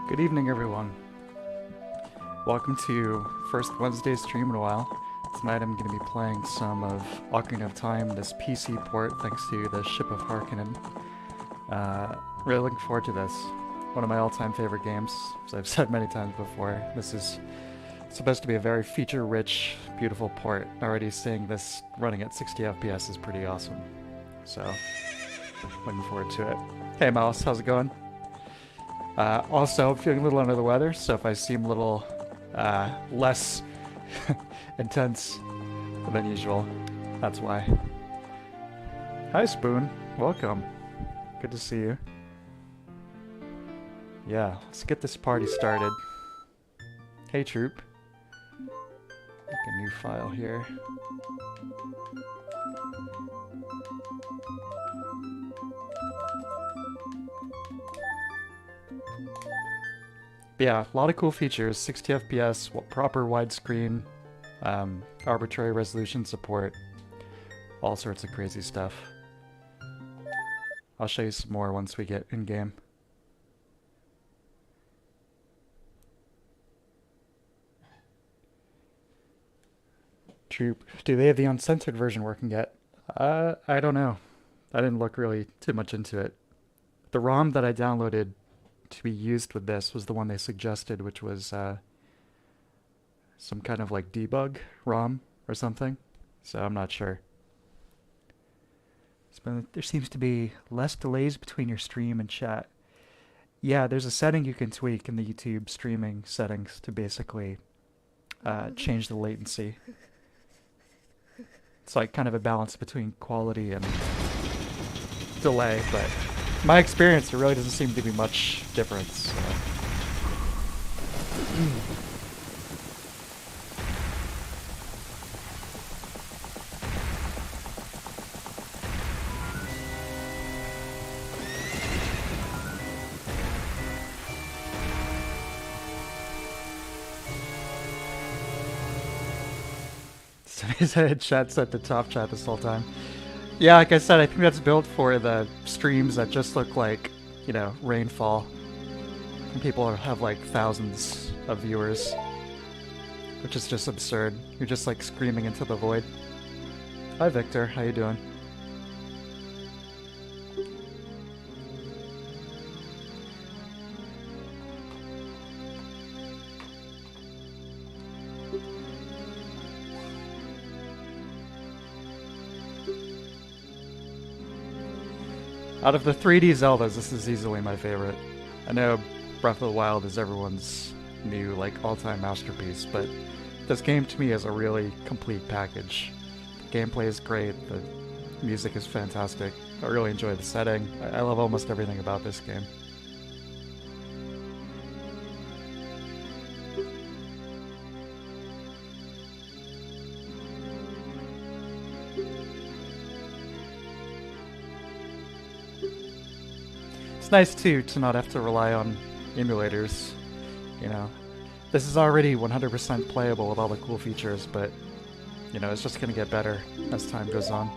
Good evening, everyone. Welcome to first Wednesday stream in a while. Tonight I'm going to be playing some of Ocarina of Time, this PC port, thanks to the Ship of Harkonnen. Really looking forward to this. One of my all-time favorite games, as I've said many times before. This is supposed to be a very feature-rich, beautiful port. Already seeing this running at 60 FPS is pretty awesome. So, looking forward to it. Hey Mouse, how's it going? Also, I'm feeling a little under the weather, so if I seem a little less intense than usual, that's why. Hi Spoon, welcome. Good to see you. Yeah, let's get this party started. Hey Troop. Make a new file here. But yeah, a lot of cool features, 60 FPS, proper widescreen, arbitrary resolution support, all sorts of crazy stuff. I'll show you some more once we get in-game. Troop, do they have the uncensored version working yet? I don't know. I didn't look really too much into it. The ROM that I downloaded to be used with this was the one they suggested, which was some kind of like debug ROM or something. So I'm not sure. There seems to be less delays between your stream and chat. Yeah, there's a setting you can tweak in the YouTube streaming settings to basically change the latency. It's like kind of a balance between quality and delay, but my experience, there really doesn't seem to be much difference. Somebody's had chat set to top chat this whole time. Yeah, like I said, I think that's built for the streams that just look like, you know, rainfall. And people have like thousands of viewers, which is just absurd. You're just like screaming into the void. Hi Victor, how you doing? Out of the 3D Zeldas, this is easily my favorite. I know Breath of the Wild is everyone's new, like, all-time masterpiece, but this game to me is a really complete package. The gameplay is great, the music is fantastic, I really enjoy the setting, I love almost everything about this game. It's nice too to not have to rely on emulators, you know. This is already 100% playable with all the cool features, but, you know, it's just gonna get better as time goes on.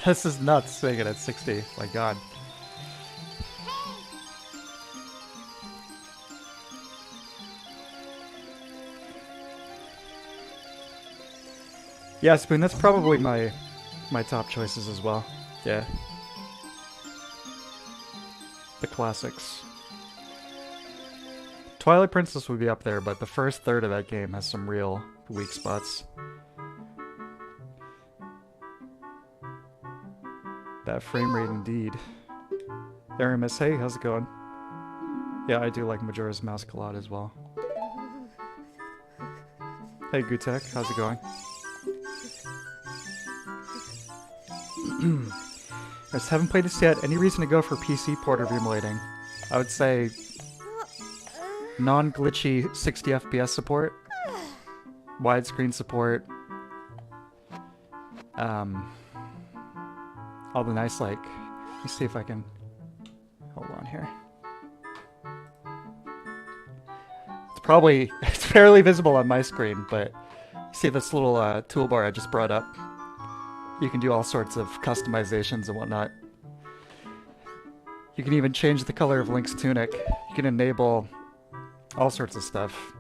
This is nuts seeing it at 60, my god. Yeah, Spoon, that's probably my top choices as well. Yeah. The classics. Twilight Princess would be up there, but the first third of that game has some real weak spots. That frame rate indeed. Aramis, hey, how's it going? Yeah, I do like Majora's Mask a lot as well. Hey Gutek, how's it going? I just haven't played this yet. Any reason to go for PC port of emulating? I would say non-glitchy 60 FPS support, widescreen support, all the nice, like, let me see if I can, hold on here. probably, it's barely visible on my screen, but see this little toolbar I just brought up? You can do all sorts of customizations and whatnot. You can even change the color of Link's tunic. You can enable all sorts of stuff.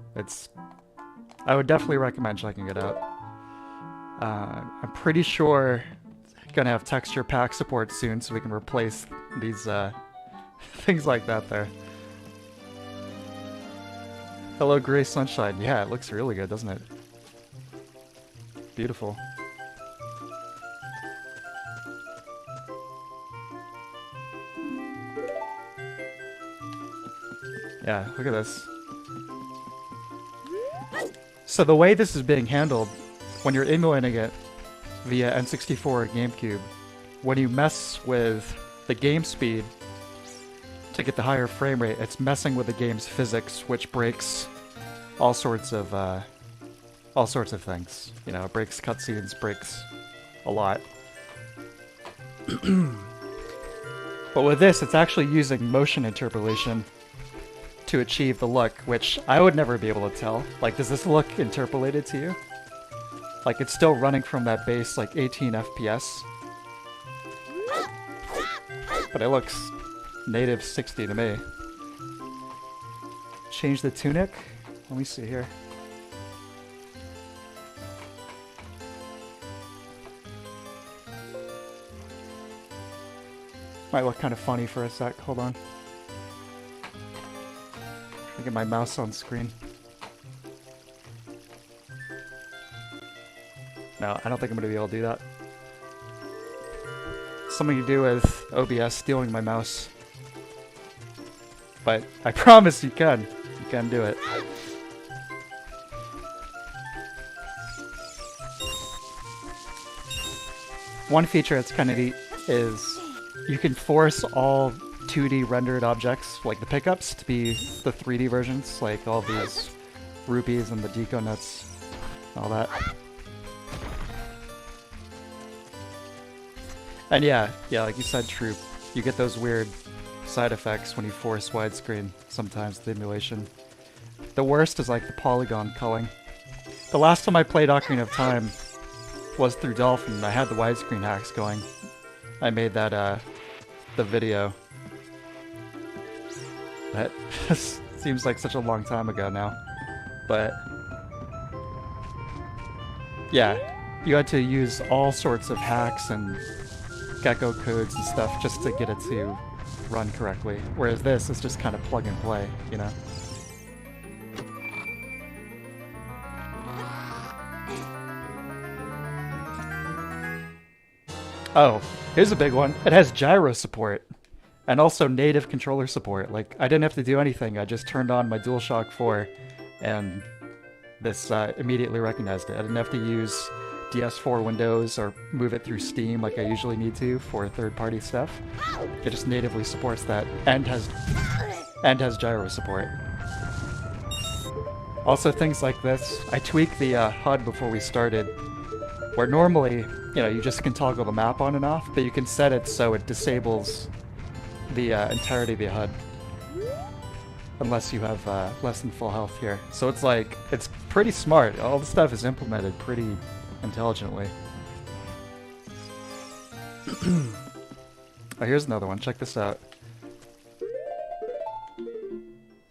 I would definitely recommend checking it out. I'm pretty sure it's gonna have texture pack support soon, so we can replace these things like that there. Hello, Gray Sunshine. Yeah, it looks really good, doesn't it? Beautiful. Yeah, look at this. So the way this is being handled, when you're emulating it via N64 or GameCube, when you mess with the game speed to get the higher frame rate, it's messing with the game's physics, which breaks all sorts of things. You know, it breaks cutscenes, breaks a lot. But with this, it's actually using motion interpolation to achieve the look, which I would never be able to tell. Like, does this look interpolated to you? Like, it's still running from that base, like, 18 FPS. But it looks native 60 to me. Change the tunic? Let me see here. Might look kind of funny for a sec. Hold on. Get my mouse on screen. No, I don't think I'm going to be able to do that. Something to do with OBS stealing my mouse. But I promise you can. You can do it. One feature that's kind of neat is you can force all 2D rendered objects, like the pickups, to be the 3D versions, like all these rupees and the deco nuts, all that. And yeah, like you said, Troop, you get those weird side effects when you force widescreen sometimes with the emulation. The worst is like the polygon culling. The last time I played Ocarina of Time was through Dolphin. I had the widescreen hacks going. I made that, the video. That seems like such a long time ago now. But yeah, you had to use all sorts of hacks and gecko codes and stuff just to get it to run correctly. Whereas this is just kind of plug and play, you know? Oh, here's a big one. It has gyro support. And also native controller support. Like, I didn't have to do anything. I just turned on my DualShock 4 and this immediately recognized it. I didn't have to use DS4 Windows or move it through Steam like I usually need to for third-party stuff. It just natively supports that and has gyro support. Also, things like this. I tweaked the HUD before we started, where normally, you know, you just can toggle the map on and off, but you can set it so it disables the entirety of the HUD. Unless you have less than full health here. So it's like, it's pretty smart. All the stuff is implemented pretty intelligently. Oh, here's another one. Check this out.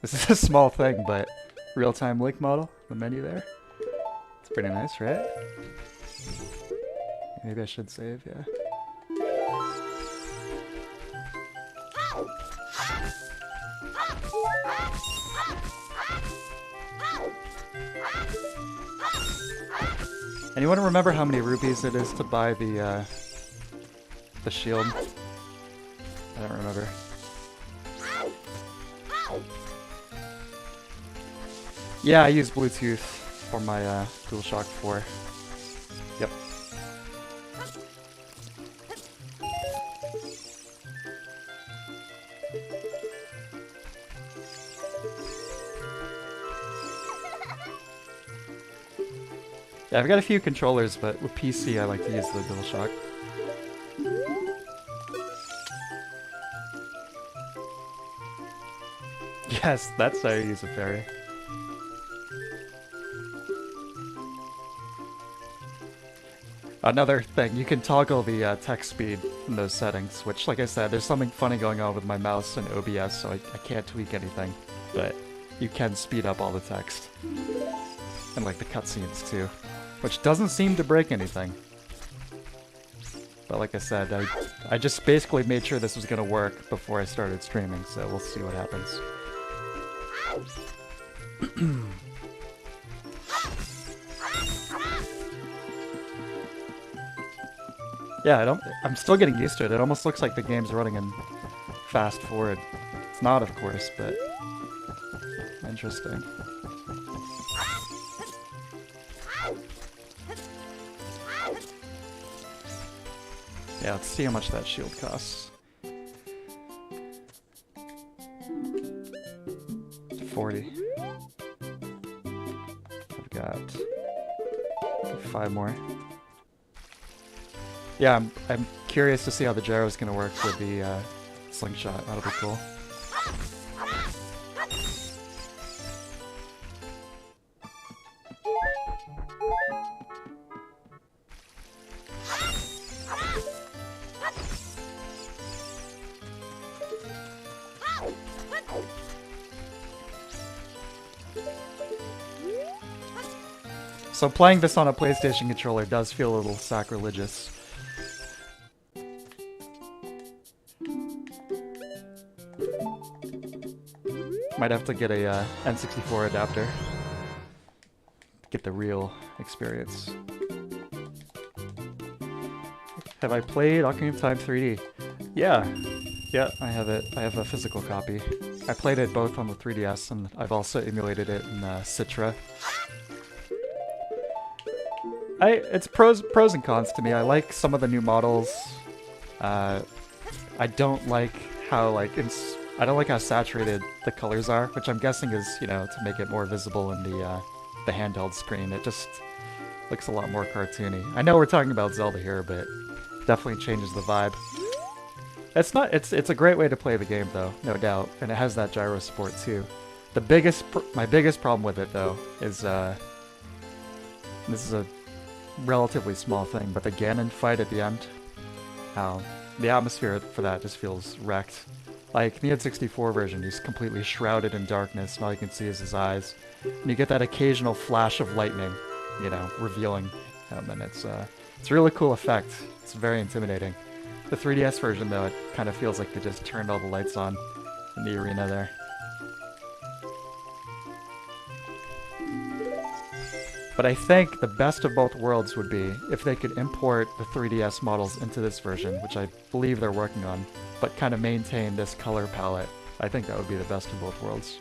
This is a small thing, but real-time Link model, the menu there. It's pretty nice, right? Maybe I should save, yeah. Anyone remember how many rupees it is to buy the shield? I don't remember. Yeah, I use Bluetooth for my DualShock 4. Yep. Yeah, I've got a few controllers, but with PC I like to use the DualShock. Yes, that's how you use a fairy. Another thing, you can toggle the text speed in those settings, which, like I said, there's something funny going on with my mouse and OBS, so I can't tweak anything. But you can speed up all the text. And, like, the cutscenes, too. Which doesn't seem to break anything. But like I said, I just basically made sure this was going to work before I started streaming, so we'll see what happens. Yeah, I'm still getting used to it. It almost looks like the game's running in fast forward. It's not, of course, but interesting. Yeah, let's see how much that shield costs. 40. I've got 5 more. Yeah, I'm curious to see how the gyro's gonna work with the slingshot. That'll be cool. So playing this on a PlayStation controller does feel a little sacrilegious. Might have to get a N64 adapter to get the real experience. Have I played Ocarina of Time 3D? Yeah, I have it. I have a physical copy. I played it both on the 3DS, and I've also emulated it in Citra. It's pros and cons to me. I like some of the new models. I don't like how I don't like how saturated the colors are, which I'm guessing is, you know, to make it more visible in the handheld screen. It just looks a lot more cartoony. I know we're talking about Zelda here, but definitely changes the vibe. It's a great way to play the game though, no doubt, and it has that gyro support too. My biggest problem with it though is this is a relatively small thing, but the Ganon fight at the end, the atmosphere for that just feels wrecked. Like, the N64 version, he's completely shrouded in darkness, and all you can see is his eyes. And you get that occasional flash of lightning, you know, revealing him, and it's a really cool effect. It's very intimidating. The 3DS version, though, it kind of feels like they just turned all the lights on in the arena there. But I think the best of both worlds would be if they could import the 3DS models into this version, which I believe they're working on, but kind of maintain this color palette. I think that would be the best of both worlds.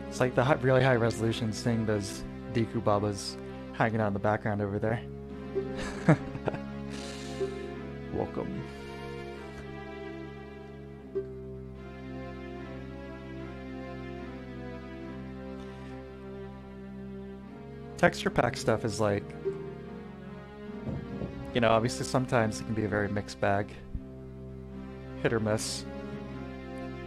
It's like the really high resolution, seeing those Deku Babas hanging out in the background over there. Welcome. Texture pack stuff is like, you know, obviously sometimes it can be a very mixed bag. Hit or miss.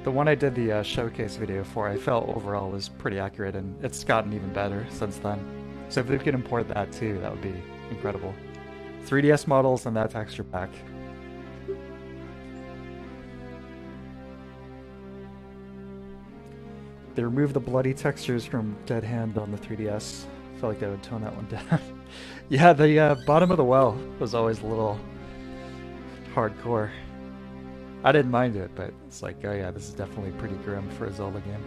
The one I did the showcase video for, I felt overall was pretty accurate, and it's gotten even better since then. So if they could import that too, that would be incredible. 3DS models and that texture pack. They removed the bloody textures from Dead Hand on the 3DS. I felt like they would tone that one down. Yeah, the bottom of the well was always a little hardcore. I didn't mind it, but it's like, oh yeah, this is definitely pretty grim for a Zelda game.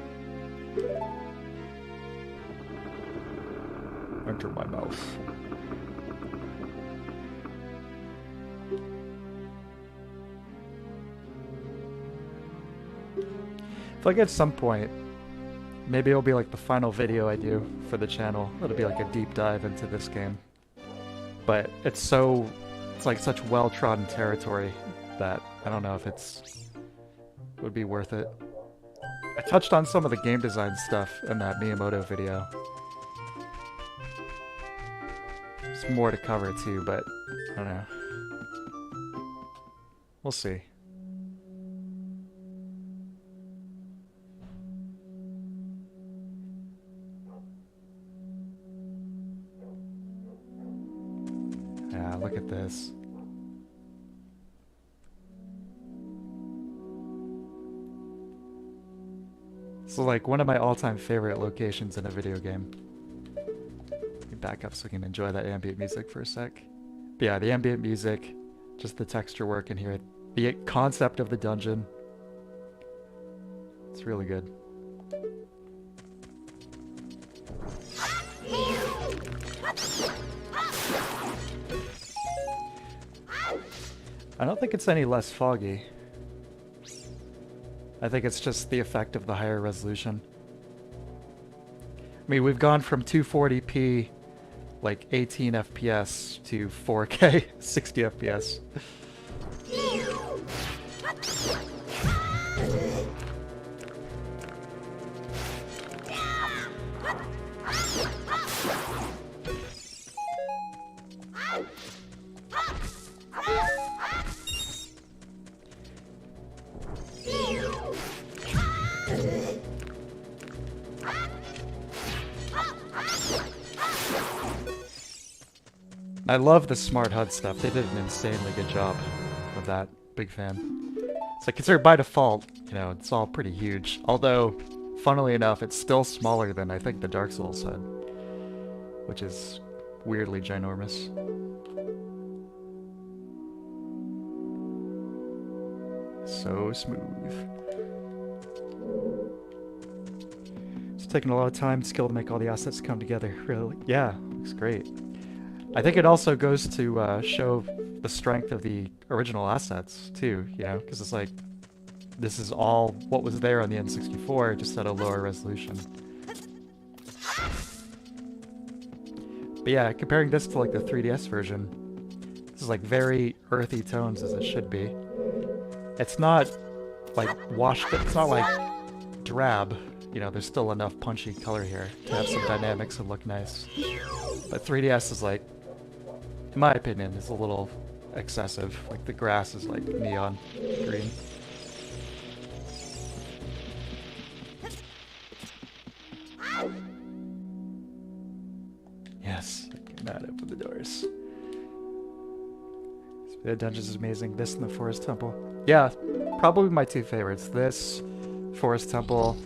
Enter my mouth. I feel like at some point, maybe it'll be like the final video I do for the channel. It'll be like a deep dive into this game. But it's like such well-trodden territory that I don't know if would be worth it. I touched on some of the game design stuff in that Miyamoto video. There's more to cover too, but I don't know. We'll see. Yeah, look at this. This is like one of my all-time favorite locations in a video game. Let me back up so we can enjoy that ambient music for a sec. But yeah, the ambient music, just the texture work in here, the concept of the dungeon. It's really good. I don't think it's any less foggy. I think it's just the effect of the higher resolution. I mean, we've gone from 240p, like 18 FPS, to 4K, 60 FPS. I love the smart HUD stuff. They did an insanely good job with that. Big fan. It's like, considered by default, you know, it's all pretty huge. Although, funnily enough, it's still smaller than I think the Dark Souls HUD, which is weirdly ginormous. So smooth. It's taking a lot of time and skill to make all the assets come together. Really, yeah, looks great. I think it also goes to show the strength of the original assets too, you know, because it's like, this is all what was there on the N64, just at a lower resolution. But yeah, comparing this to like the 3DS version, this is like very earthy tones as it should be. It's not like washed, it's not like drab, you know, there's still enough punchy color here to have some dynamics and look nice. But 3DS is like, in my opinion, is a little excessive. Like the grass is like neon green. Yes, I cannot open the doors. The dungeon is amazing. This and the Forest Temple. Yeah, probably my two favorites. This, Forest Temple.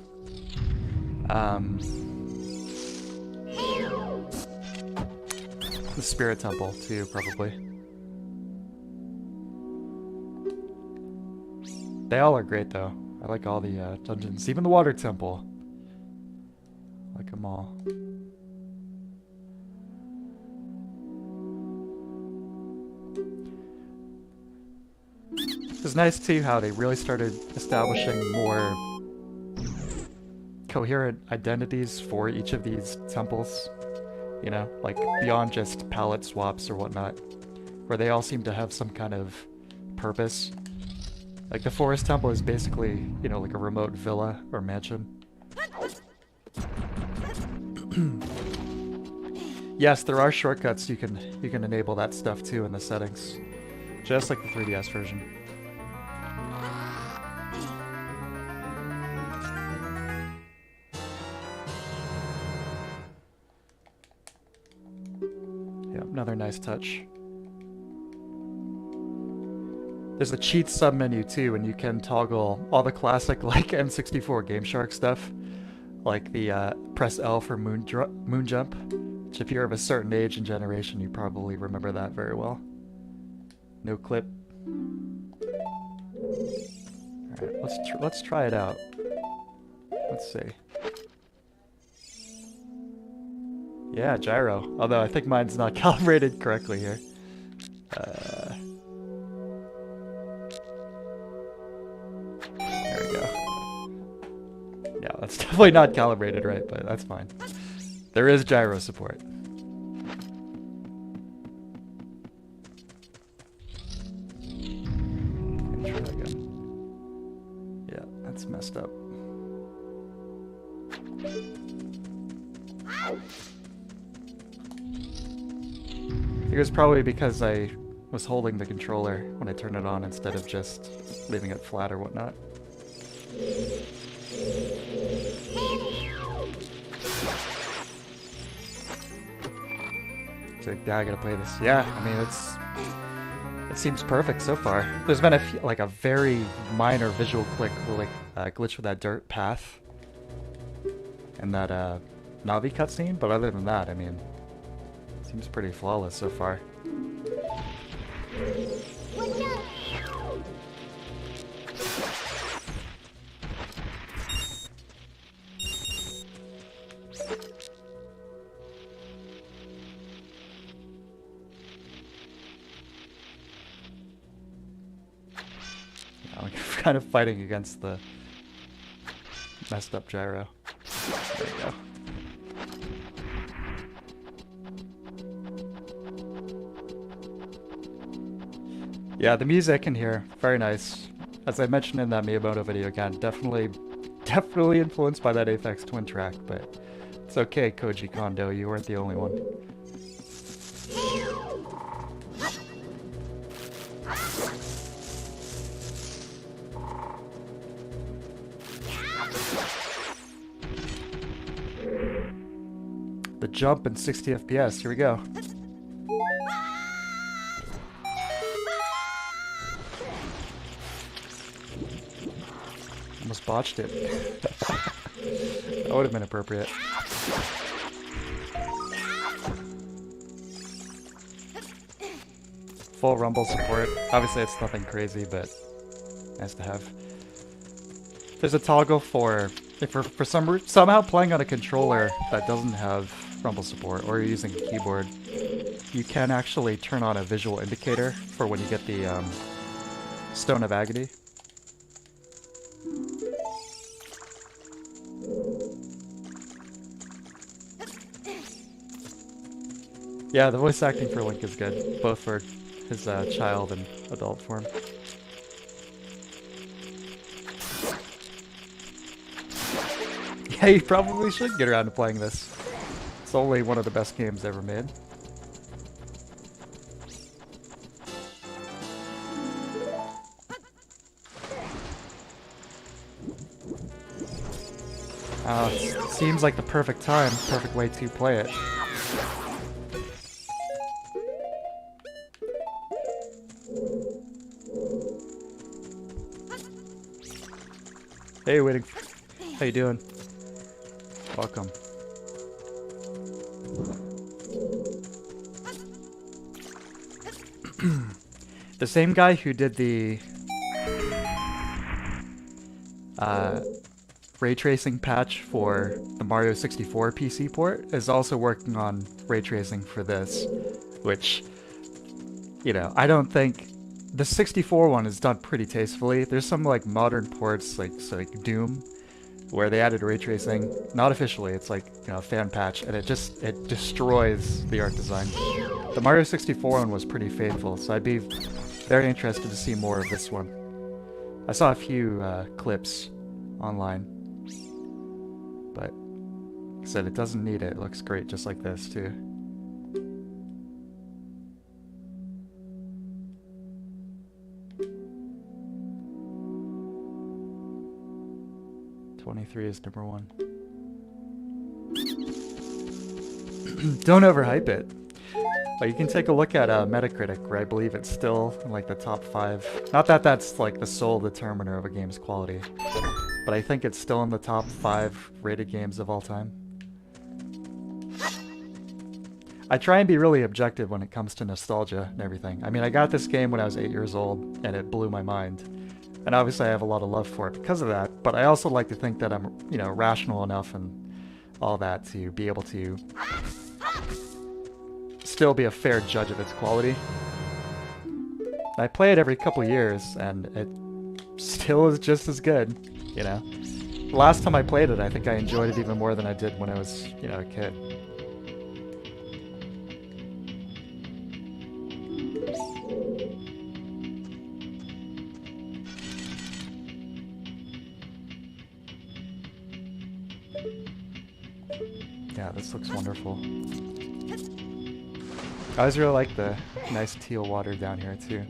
The Spirit Temple, too, probably. They all are great, though. I like all the dungeons. Even the Water Temple. I like them all. It's nice, too, how they really started establishing more coherent identities for each of these temples. You know, like beyond just palette swaps or whatnot, where they all seem to have some kind of purpose. Like the Forest Temple is basically, you know, like a remote villa or mansion. Yes, there are shortcuts you can enable that stuff too in the settings, just like the 3DS version. Another nice touch. There's a cheat submenu too, and you can toggle all the classic like N64 Game Shark stuff, like the press L for moon jump, which if you're of a certain age and generation, you probably remember that very well. No clip. All right, let's try it out. Let's see. Yeah, gyro. Although I think mine's not calibrated correctly here. There we go. Yeah, that's definitely not calibrated right, but that's fine. There is gyro support. Try That's messed up. I think it was probably because I was holding the controller when I turned it on instead of just leaving it flat or whatnot. So, yeah, I gotta play this. Yeah, I mean, it seems perfect so far. There's been a very minor visual glitch with that dirt path and that Navi cutscene, but other than that, I mean, it seems pretty flawless so far. I'm kind of fighting against the messed up gyro. There we go. Yeah, the music in here, very nice. As I mentioned in that Miyamoto video again, definitely influenced by that Aphex Twin track, but it's okay, Koji Kondo, you weren't the only one. The jump in 60 FPS, here we go. Almost botched it. That would have been appropriate. Full rumble support. Obviously it's nothing crazy, but nice to have. There's a toggle for if you're somehow playing on a controller that doesn't have rumble support, or you're using a keyboard, you can actually turn on a visual indicator for when you get the Stone of Agony. Yeah, the voice acting for Link is good, both for his child and adult form. Yeah, you probably should get around to playing this. It's only one of the best games ever made. It seems like the perfect time, perfect way to play it. Hey, waiting. How you doing? Welcome. The same guy who did the ray tracing patch for the Mario 64 PC port is also working on ray tracing for this, which, you know, I don't think the 64 one is done pretty tastefully. There's some like modern ports like Doom where they added ray tracing, not officially, it's like, you know, a fan patch, and it destroys the art design. The Mario 64 one was pretty faithful, so I'd be very interested to see more of this one. I saw a few clips online, but like I said, it doesn't need it. It looks great just like this too. '23 is number 1. Don't overhype it. But you can take a look at Metacritic, where I believe it's still in like the top 5. Not that that's like the sole determiner of a game's quality, but I think it's still in the top 5 rated games of all time. I try and be really objective when it comes to nostalgia and everything. I mean, I got this game when I was 8 years old, and it blew my mind. And obviously I have a lot of love for it because of that, but I also like to think that I'm, you know, rational enough and all that to be able to still be a fair judge of its quality. I play it every couple years, and it still is just as good, you know. The last time I played it, I think I enjoyed it even more than I did when I was, you know, a kid. Yeah, this looks wonderful. I always really like the nice teal water down here too.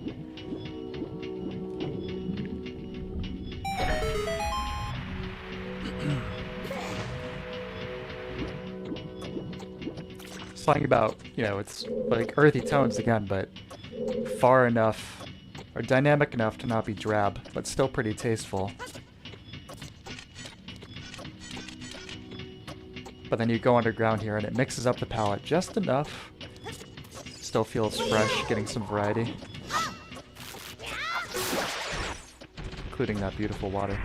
Something about, you know, it's like earthy tones again, but far enough, or dynamic enough to not be drab, but still pretty tasteful. But then you go underground here and it mixes up the palette just enough. Still feels fresh, getting some variety. Including that beautiful water.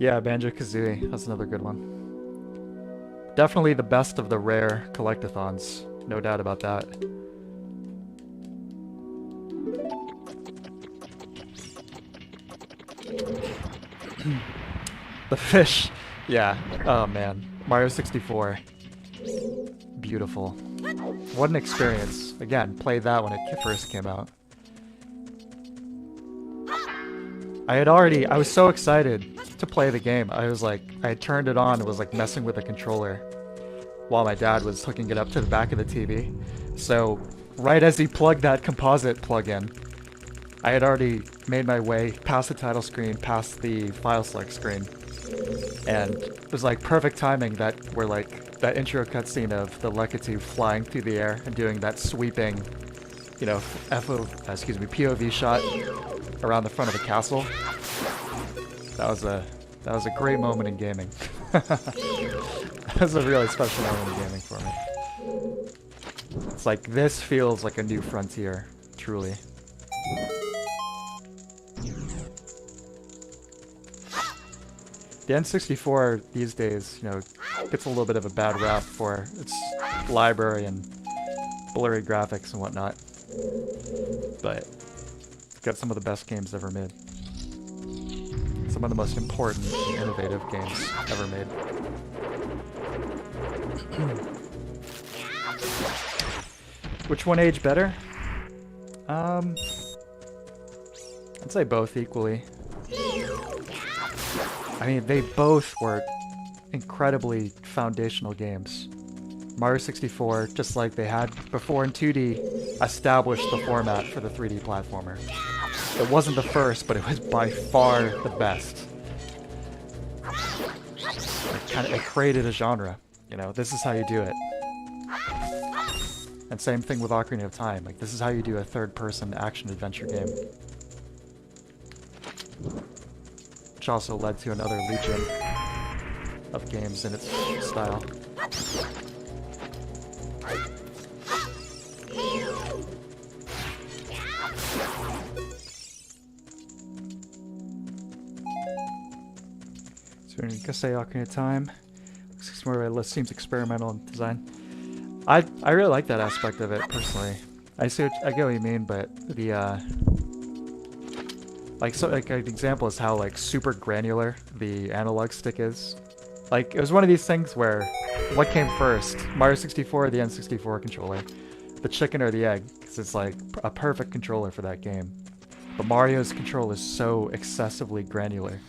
Yeah, Banjo-Kazooie, that's another good one. Definitely the best of the rare collectathons, no doubt about that. The fish, yeah, oh man. Mario 64, beautiful. What an experience. Again, played that when it first came out. I was so excited to play the game. I had turned it on and was like messing with the controller while my dad was hooking it up to the back of the TV. So right as he plugged that composite plug-in, I had already made my way past the title screen, past the file select screen. And it was like perfect timing that intro cutscene of the Lekatu flying through the air and doing that sweeping, you know, POV shot around the front of the castle. That was a great moment in gaming. That was a really special moment in gaming for me. It's like, this feels like a new frontier, truly. The N64 these days, you know, gets a little bit of a bad rap for its library and blurry graphics and whatnot. But it's got some of the best games ever made. Some of the most important and innovative games ever made. Which one aged better? I'd say both equally. I mean, they both were incredibly foundational games. Mario 64, just like they had before in 2D, established the format for the 3D platformer. It wasn't the first, but it was by far the best. It created a genre. You know, this is how you do it. And same thing with Ocarina of Time. Like, this is how you do a third-person action-adventure game. Which also led to another legion of games in its style. So you can say Ocarina of Time. Looks seems experimental in design. I really like that aspect of it personally. I get what you mean, but the like an example is how like super granular the analog stick is. Like, it was one of these things where what came first, Mario 64 or the N64 controller, the chicken or the egg? Because it's like a perfect controller for that game. But Mario's control is so excessively granular,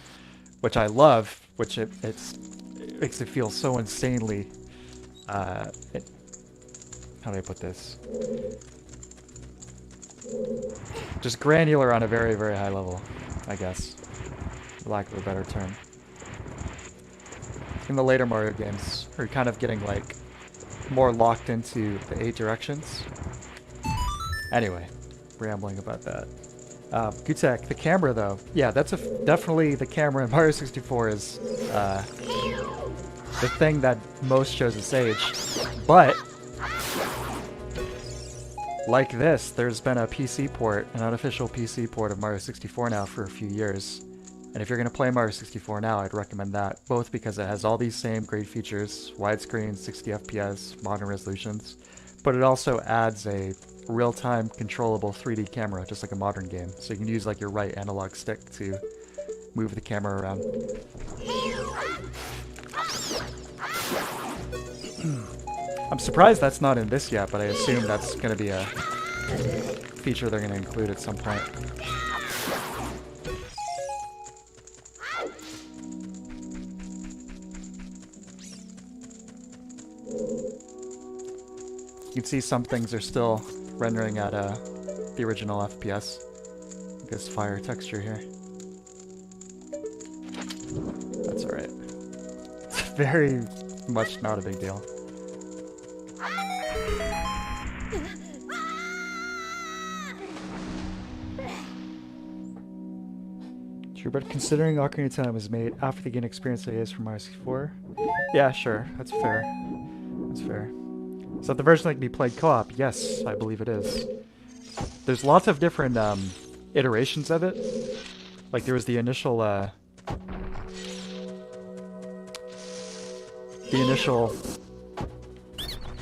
which I love. Which it makes it feel so insanely. How do I put this? Just granular on a very, very high level, I guess, for lack of a better term. In the later Mario games, we're kind of getting like more locked into the 8 directions. Anyway, rambling about that. Gutek, the camera though, yeah, that's definitely the camera in Mario 64 is the thing that most shows its age. But like this, there's been a PC port, an unofficial PC port of Mario 64 now for a few years. And if you're going to play Mario 64 now, I'd recommend that, both because it has all these same great features, widescreen, 60 FPS, modern resolutions, but it also adds a real-time controllable 3D camera, just like a modern game. So you can use like your right analog stick to move the camera around. I'm surprised that's not in this yet, but I assume that's going to be a feature they're going to include at some point. can see some things are still rendering at the original FPS. This fire texture here. That's alright. It's very much not a big deal. True, but considering Ocarina of Time was made after the game experience that is from Mario 64, yeah, sure, that's fair. That's fair. Is that the version that can be played co-op? Yes, I believe it is. There's lots of different iterations of it. Like there was the initial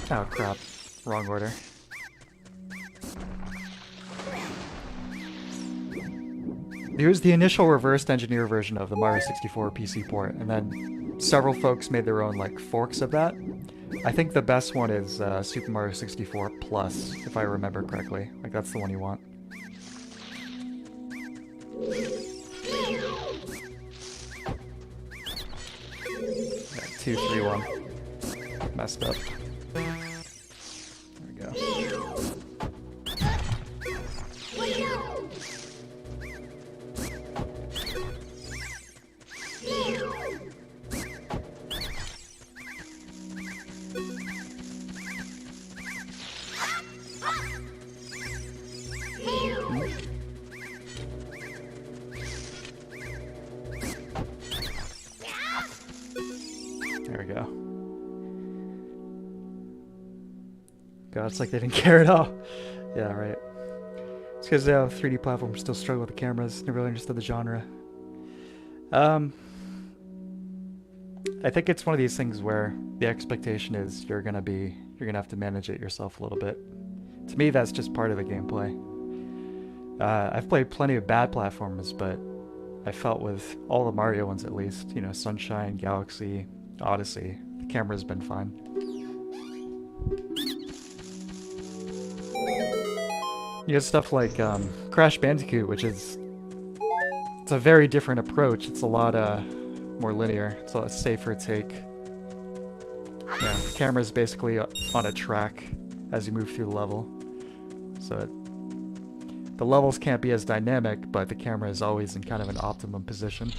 oh crap, wrong order. There was the initial reversed engineer version of the Mario 64 PC port, and then several folks made their own like forks of that. I think the best one is Super Mario 64 Plus, if I remember correctly. Like that's the one you want. Yeah, 2, 3, 1. Messed up. There we go. There we go. God, it's like they didn't care at all. Yeah, right. It's because 3D platforms still struggle with the cameras. Never really understood the genre. I think it's one of these things where the expectation is you're gonna have to manage it yourself a little bit. To me, that's just part of the gameplay. I've played plenty of bad platformers, but I felt with all the Mario ones at least, you know, Sunshine, Galaxy, Odyssey, the camera's been fine. You get stuff like Crash Bandicoot, which is it's a very different approach. It's a lot more linear. It's a lot safer take. Yeah, the camera's basically on a track as you move through the level. So the levels can't be as dynamic, but the camera is always in kind of an optimum position.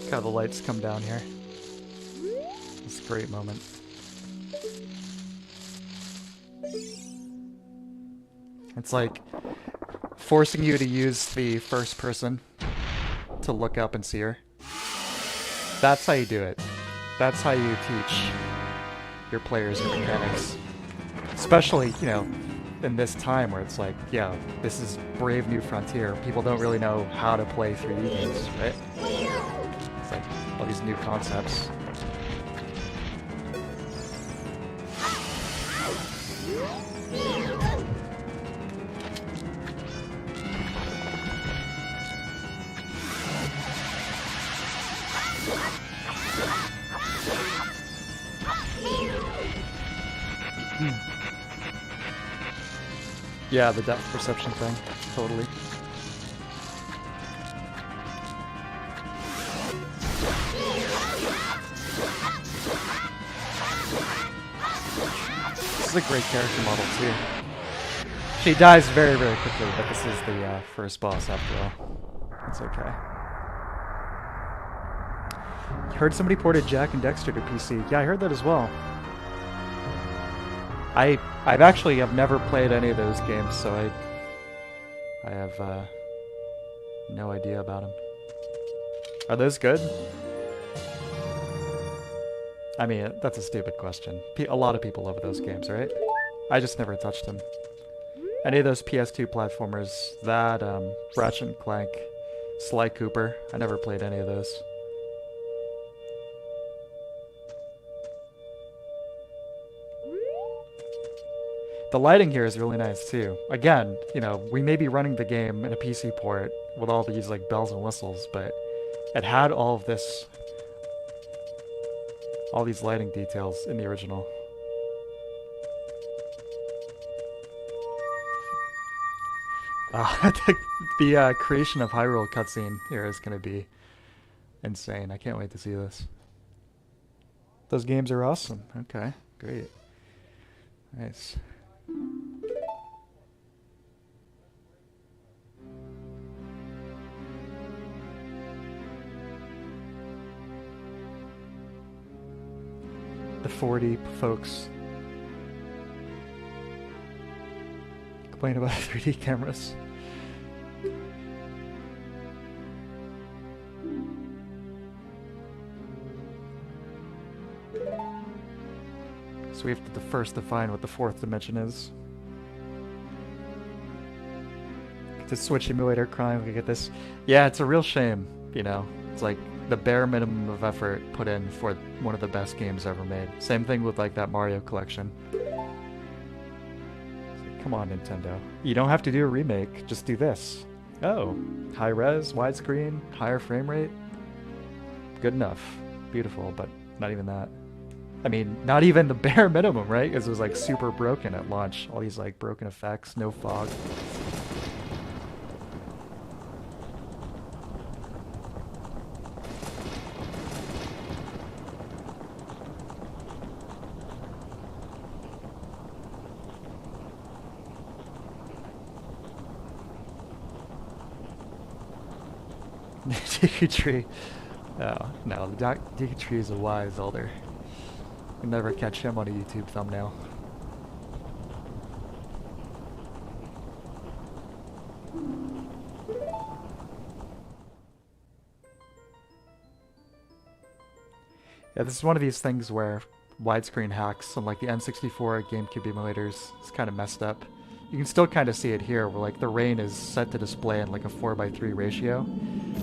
Look how the lights come down here. It's a great moment. It's like forcing you to use the first person to look up and see her. That's how you do it. That's how you teach your players your mechanics. Especially, you know, in this time where it's like, yeah, this is brave new frontier. People don't really know how to play 3D games, right? It's like all these new concepts. Yeah, the depth perception thing, totally. This is a great character model too. She dies very, very quickly, but this is the first boss after all. It's okay. Heard somebody ported Jak and Dexter to PC. Yeah, I heard that as well. I've actually have never played any of those games, so I have no idea about them. Are those good? I mean, that's a stupid question. A lot of people love those games, right? I just never touched them. Any of those PS2 platformers, that, Ratchet and Clank, Sly Cooper, I never played any of those. The lighting here is really nice too. Again, you know, we may be running the game in a PC port with all these like bells and whistles, but it had all of this All these lighting details in the original. The creation of Hyrule cutscene here is going to be insane. I can't wait to see this. Those games are awesome. Okay, great. Nice. The 40 folks complain about 3D cameras. So we have to first define what the fourth dimension is. To Switch emulator crying, we get this. Yeah, it's a real shame, you know. It's like the bare minimum of effort put in for one of the best games ever made. Same thing with like that Mario collection. Come on, Nintendo. You don't have to do a remake, just do this. Oh, high res, widescreen, higher frame rate. Good enough. Beautiful, but not even that. I mean, not even the bare minimum, right? Because it was like super broken at launch. All these like broken effects, no fog. Deku Tree. Oh, no, the Deku Tree is a wise elder. You'll never catch him on a YouTube thumbnail. Yeah, this is one of these things where widescreen hacks on like the N64 GameCube emulators is kind of messed up. You can still kind of see it here where like the rain is set to display in like a 4:3 ratio.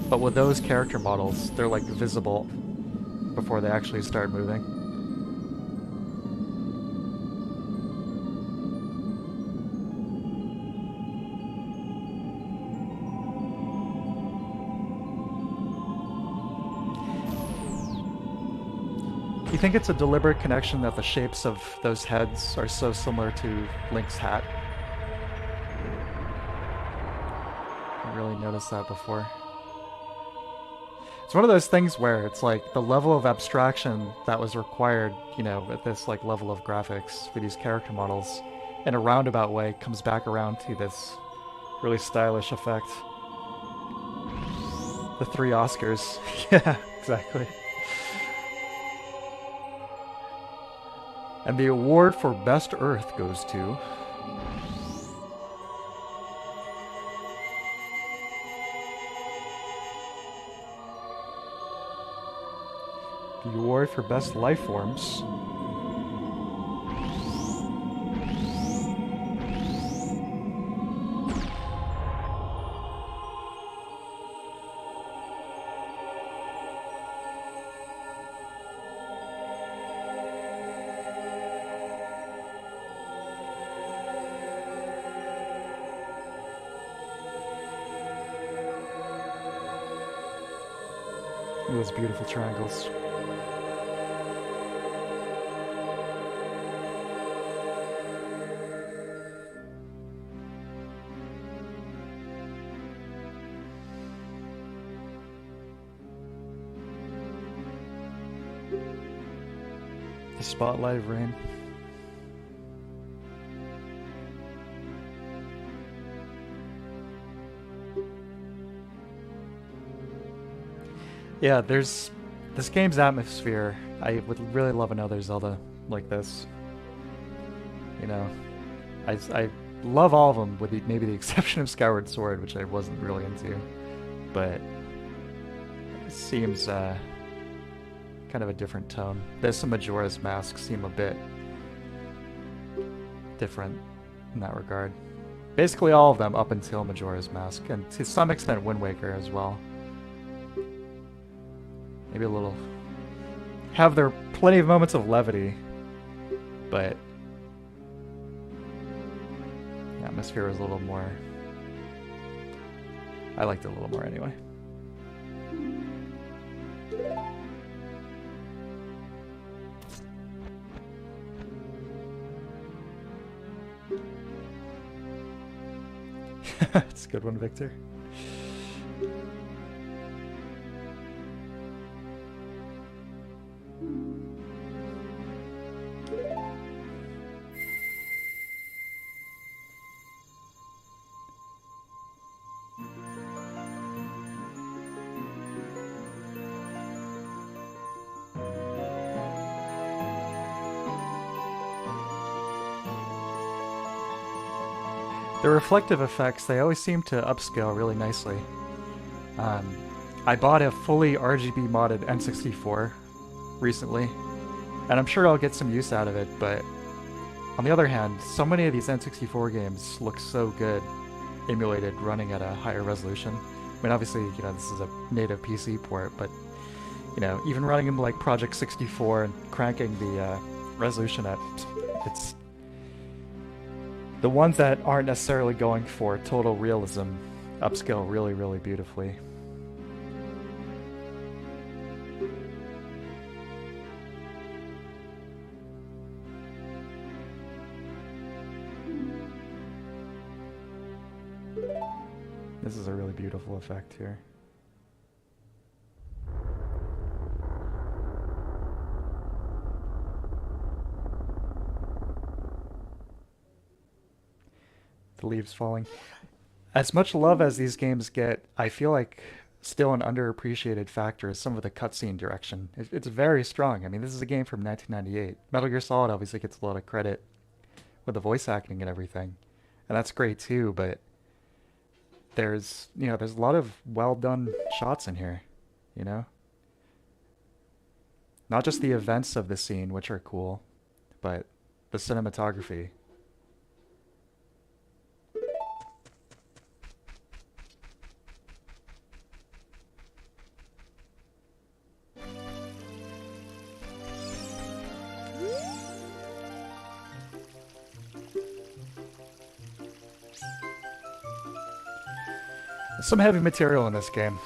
But with those character models, they're like visible before they actually start moving. You think it's a deliberate connection that the shapes of those heads are so similar to Link's hat? I really noticed that before. It's one of those things where it's like the level of abstraction that was required, you know, at this like level of graphics for these character models, in a roundabout way, comes back around to this really stylish effect. The 3 Oscars. Yeah, exactly. And the award for Best Earth goes to... the award for Best Life Forms. Those beautiful triangles. The spotlight of rain. Yeah, there's this game's atmosphere. I would really love another Zelda like this. You know, I love all of them with maybe the exception of Skyward Sword, which I wasn't really into, but it seems kind of a different tone. This and Majora's Mask seem a bit different in that regard. Basically all of them up until Majora's Mask, and to some extent Wind Waker as well. Maybe a little... have there plenty of moments of levity, but the atmosphere was a little more... I liked it a little more anyway. It's a good one, Victor. The reflective effects, they always seem to upscale really nicely. Um, I bought a fully RGB modded N64 recently, and I'm sure I'll get some use out of it, but on the other hand, so many of these N64 games look so good emulated running at a higher resolution. I mean, obviously, this is a native PC port, but, even running them like Project 64 and cranking the resolution up, it's... The ones that aren't necessarily going for total realism upscale really, really beautifully. This is a really beautiful effect here. The leaves falling. As much love as these games get, I feel like still an underappreciated factor is some of the cutscene direction. It's very strong. I mean, this is a game from 1998. Metal Gear Solid obviously gets a lot of credit with the voice acting and everything, and that's great too. But there's a lot of well done shots in here. You know, not just the events of the scene, which are cool, but the cinematography. Some heavy material in this game.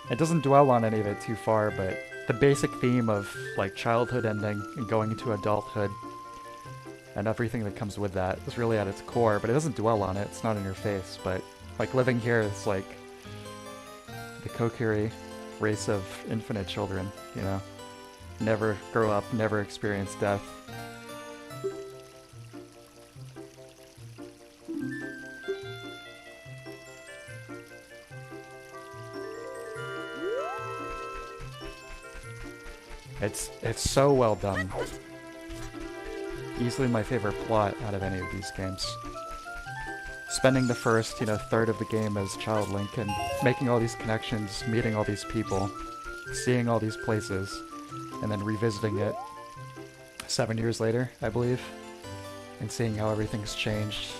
It doesn't dwell on any of it too far, but the basic theme of like childhood ending and going into adulthood and everything that comes with that is really at its core, but it doesn't dwell on it. It's not in your face, but like living here is like the Kokiri race of infinite children, never grow up, never experience death. It's so well done. Easily my favorite plot out of any of these games. Spending the first, third of the game as Child Link and making all these connections, meeting all these people, seeing all these places, and then revisiting it 7 years later, I believe, and seeing how everything's changed.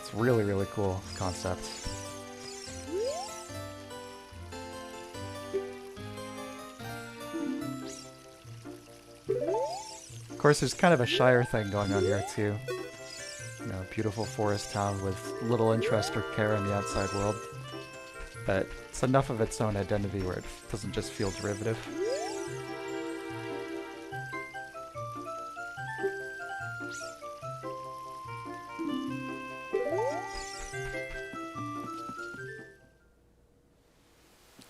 It's really, really cool concept. Of course, there's kind of a Shire thing going on here too. Beautiful forest town with little interest or care in the outside world. But it's enough of its own identity where it doesn't just feel derivative.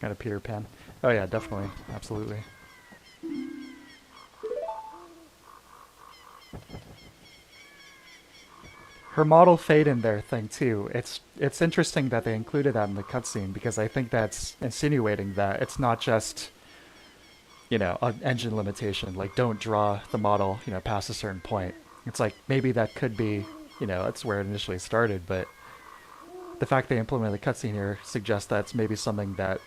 Kind of Peter Pan. Oh yeah, definitely. Absolutely. Her model fade in there thing too. It's interesting that they included that in the cutscene because I think that's insinuating that it's not just an engine limitation, like don't draw the model past a certain point. It's like maybe that could be that's where it initially started, but the fact they implemented the cutscene here suggests that's maybe something that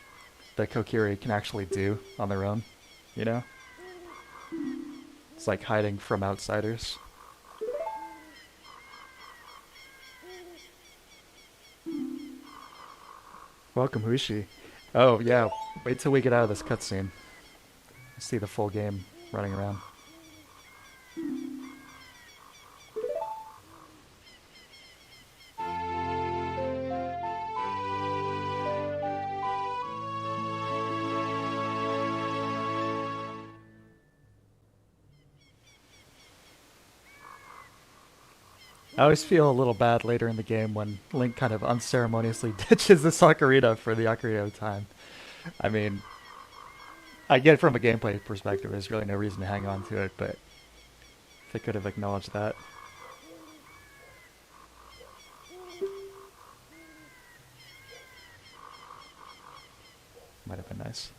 the Kokiri can actually do on their own. It's like hiding from outsiders. Welcome, Huishi. Oh, yeah. Wait till we get out of this cutscene. See the full game running around. I always feel a little bad later in the game when Link kind of unceremoniously ditches this Ocarina for the Ocarina of Time. I mean, I get it from a gameplay perspective. There's really no reason to hang on to it, but they could have acknowledged that. Might have been nice.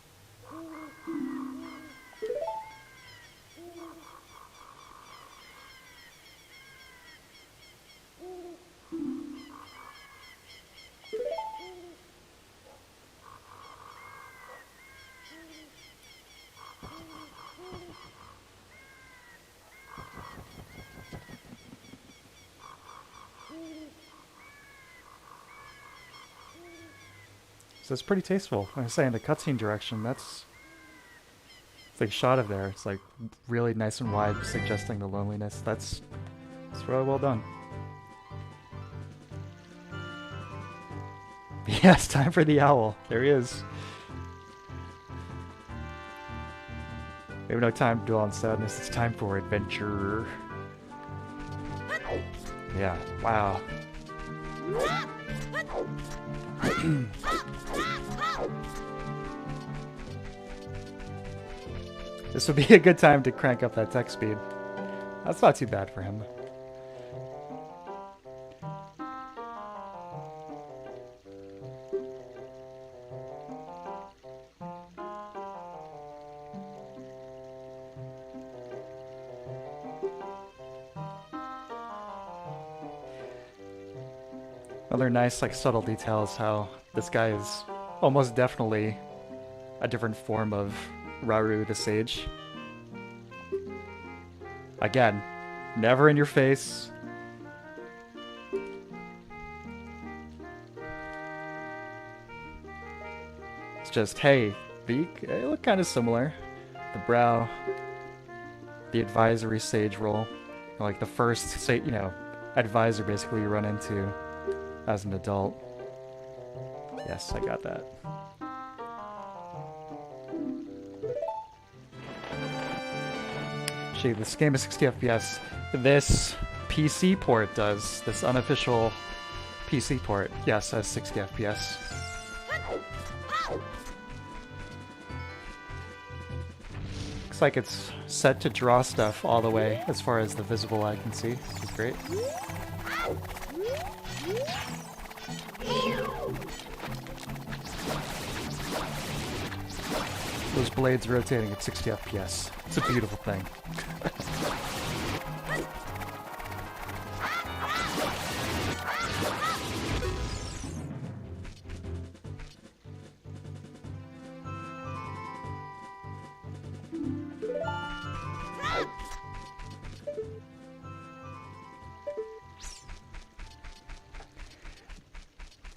So it's pretty tasteful. When I say in the cutscene direction, it's like shot of there. It's like really nice and wide, suggesting the loneliness. It's really well done. Yeah, it's time for the owl. There he is. We have no time to dwell on sadness. It's time for adventure. Yeah, wow. This would be a good time to crank up that text speed. That's not too bad for him. Another nice, like, subtle detail is how this guy is almost definitely a different form of Rauru the Sage. Again, never in your face. It's just, hey, they look kind of similar. The brow, the advisory sage role, like the first, say, advisor basically you run into as an adult. Yes, I got that. Gee, this game is 60 FPS. This PC port does. This unofficial PC port, yes, has 60 FPS. Looks like it's set to draw stuff all the way as far as the visible eye can see, which is great. Those blades rotating at 60 FPS. It's a beautiful thing.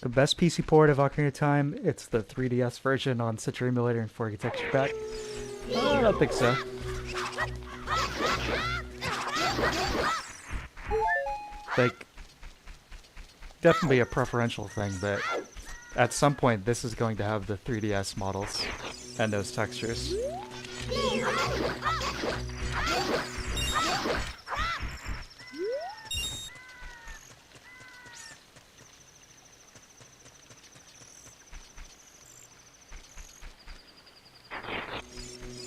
The best PC port of Ocarina of Time, it's the 3DS version on Citrus Emulator and 4K Texture Pack. I don't think so. Like, definitely a preferential thing, but at some point this is going to have the 3DS models and those textures.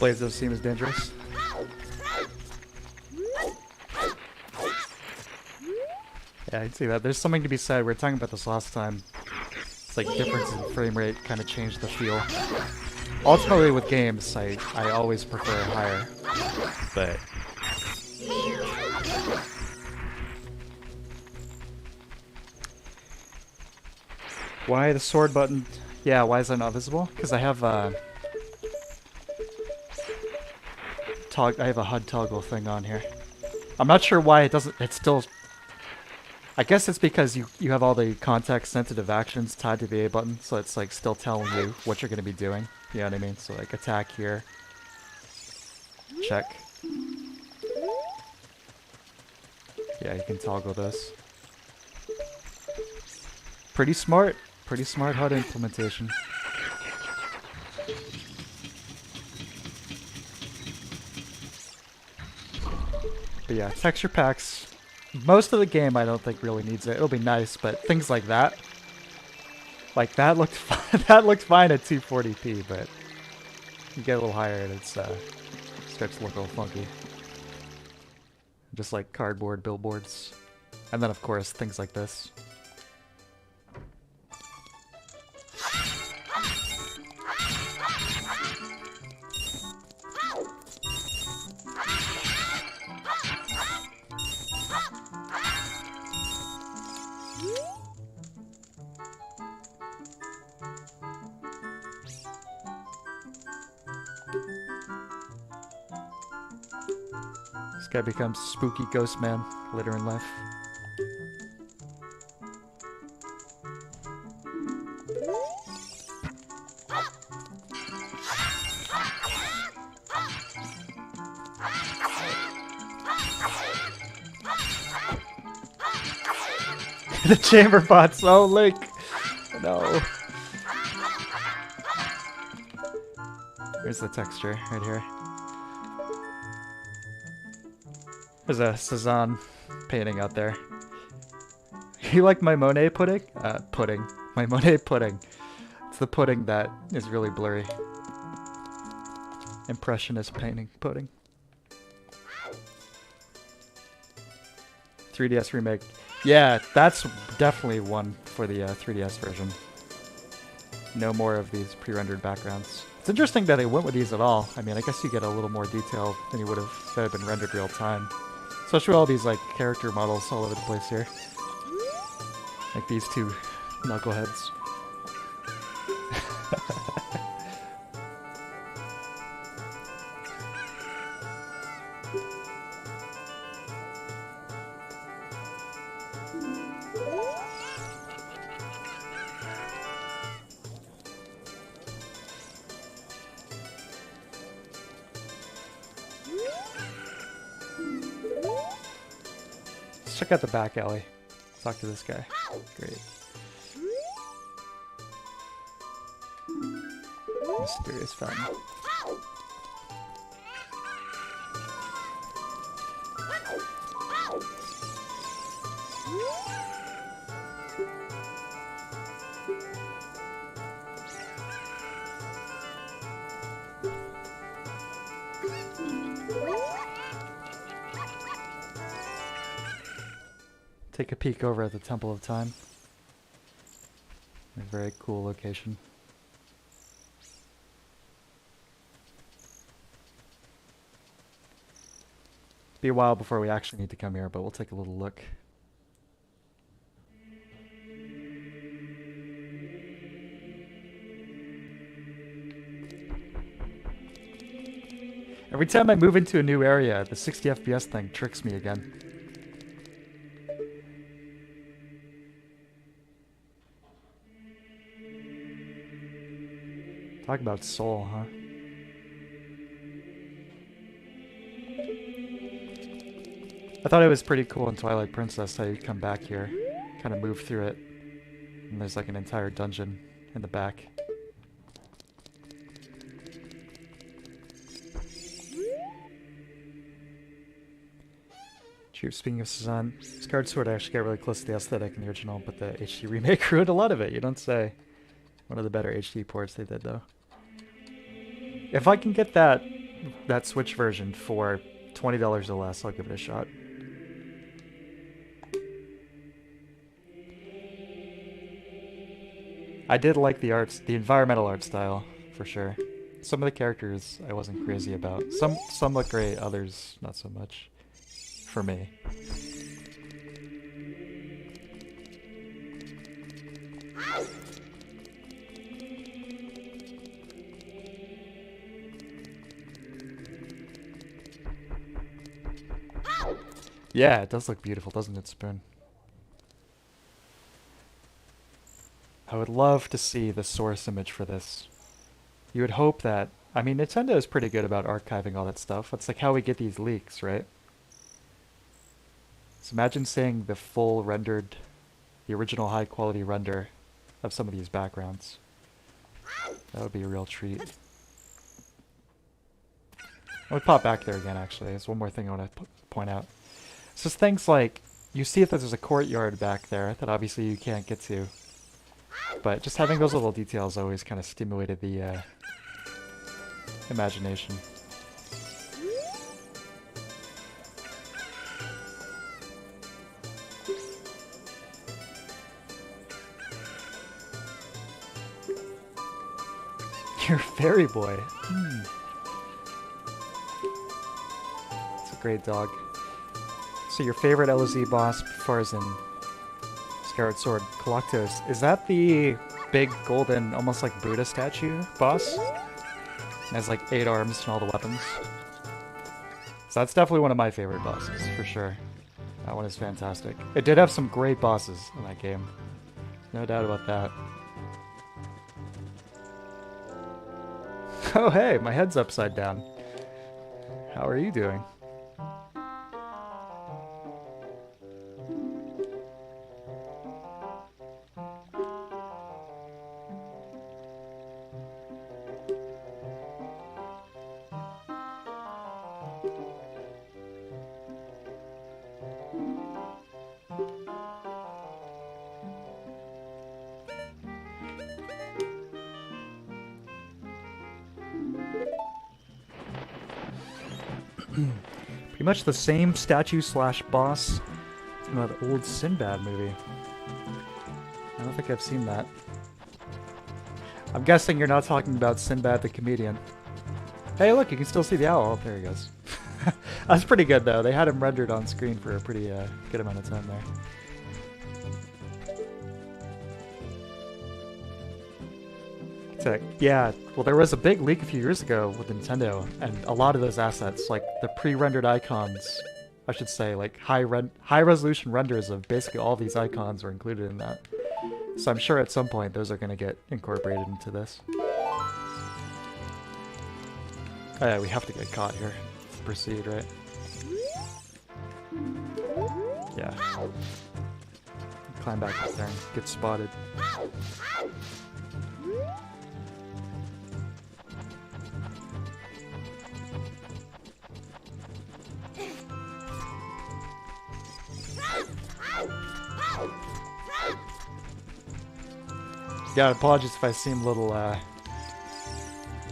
Blades don't seem as dangerous. Yeah, I can see that. There's something to be said. We were talking about this last time. It's like difference in frame rate kind of changed the feel. Ultimately with games, I always prefer higher. But why the sword button? Yeah, why is that not visible? Because I have I have a HUD toggle thing on here. I'm not sure why it doesn't. It's still. I guess it's because you have all the context-sensitive actions tied to the A button, so it's like still telling you what you're going to be doing. You know what I mean? So like attack here. Check. Yeah, you can toggle those. Pretty smart. Pretty smart HUD implementation. But yeah, texture packs Most of the game I don't think really needs it. It'll be nice, but things like that looked that looked fine at 240p, but you get a little higher and it's starts to look a little funky. Just like cardboard billboards. And then of course things like this. This guy becomes spooky ghost man later in life. The chamber bots. Oh, Link. No. Here's the texture right here. There's a Cezanne painting out there. You like my Monet pudding? Pudding. My Monet pudding. It's the pudding that is really blurry. Impressionist painting pudding. 3DS remake. Yeah, that's definitely one for the 3DS version. No more of these pre-rendered backgrounds. It's interesting that they went with these at all. I mean, I guess you get a little more detail than you would have if it had been rendered real time. Especially with all these like character models all over the place here. Like these two knuckleheads. Check out the back alley. Talk to this guy. Great. Mysterious fountain. Take a peek over at the Temple of Time. A very cool location. Be a while before we actually need to come here, but we'll take a little look. Every time I move into a new area, the 60 FPS thing tricks me again. Talk about soul, huh? I thought it was pretty cool in Twilight Princess how you come back here, kind of move through it, and there's like an entire dungeon in the back. Speaking of Cezanne, this card sword actually got really close to the aesthetic in the original, but the HD remake ruined a lot of it, you don't say. One of the better HD ports they did, though. If I can get that Switch version for $20 or less, I'll give it a shot. I did like the environmental art style, for sure. Some of the characters I wasn't crazy about. Some look great, others not so much. For me. Yeah, it does look beautiful, doesn't it, Spoon? I would love to see the source image for this. You would hope that... I mean, Nintendo is pretty good about archiving all that stuff. That's like how we get these leaks, right? So imagine seeing the full rendered, the original high quality render of some of these backgrounds. That would be a real treat. I would pop back there again, actually. There's one more thing I want to point out. It's just things like you see that there's a courtyard back there that obviously you can't get to. But just having those little details always kind of stimulated the imagination. You're a fairy boy. It's a great dog. So your favorite LZ boss, before as in Skyward Sword, Galactos, is that the big golden, almost like Buddha statue boss? It has like 8 arms and all the weapons. So that's definitely one of my favorite bosses, for sure. That one is fantastic. It did have some great bosses in that game. No doubt about that. Oh hey, my head's upside down. How are you doing? Pretty much the same statue slash boss from that old Sinbad movie. I don't think I've seen that. I'm guessing you're not talking about Sinbad the comedian. Hey look, you can still see the owl. Oh, there he goes. That's pretty good though. They had him rendered on screen for a pretty good amount of time there. Yeah, well there was a big leak a few years ago with Nintendo, and a lot of those assets, like the pre-rendered icons, I should say, like high-resolution renders of basically all these icons were included in that. So I'm sure at some point those are going to get incorporated into this. Oh yeah, we have to get caught here. Let's proceed, right? Yeah. Climb back up there and get spotted. Yeah, apologies if I seem a little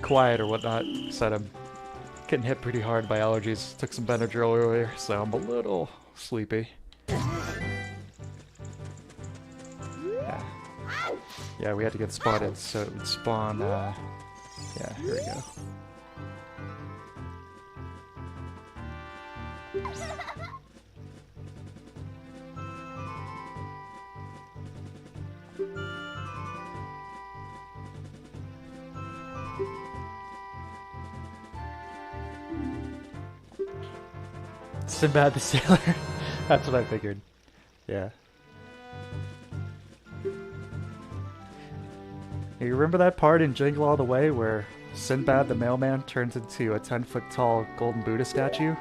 quiet or whatnot. Said I'm getting hit pretty hard by allergies. Took some Benadryl earlier, so I'm a little sleepy. Yeah. Yeah, we had to get spotted, so it would spawn, yeah, here we go. Sinbad the Sailor. That's what I figured. Yeah. You remember that part in Jingle All the Way where Sinbad the mailman turns into a 10-foot tall golden Buddha statue?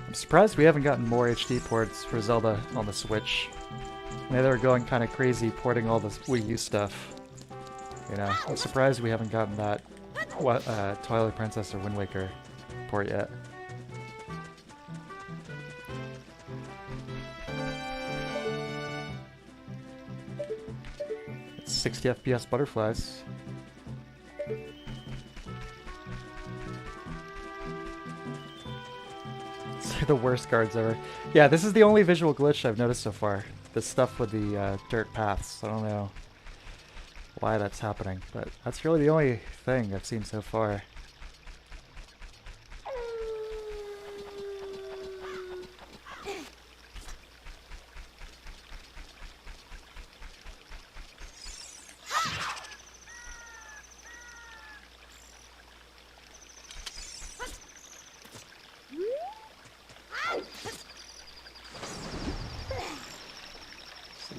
I'm surprised we haven't gotten more HD ports for Zelda on the Switch. I mean, they were going kind of crazy porting all this Wii U stuff. You know, I'm surprised we haven't gotten that Twilight Princess or Wind Waker port yet. It's 60 FPS butterflies. The worst guards ever. Yeah, this is the only visual glitch I've noticed so far. This stuff with the dirt paths. I don't know why that's happening, but that's really the only thing I've seen so far.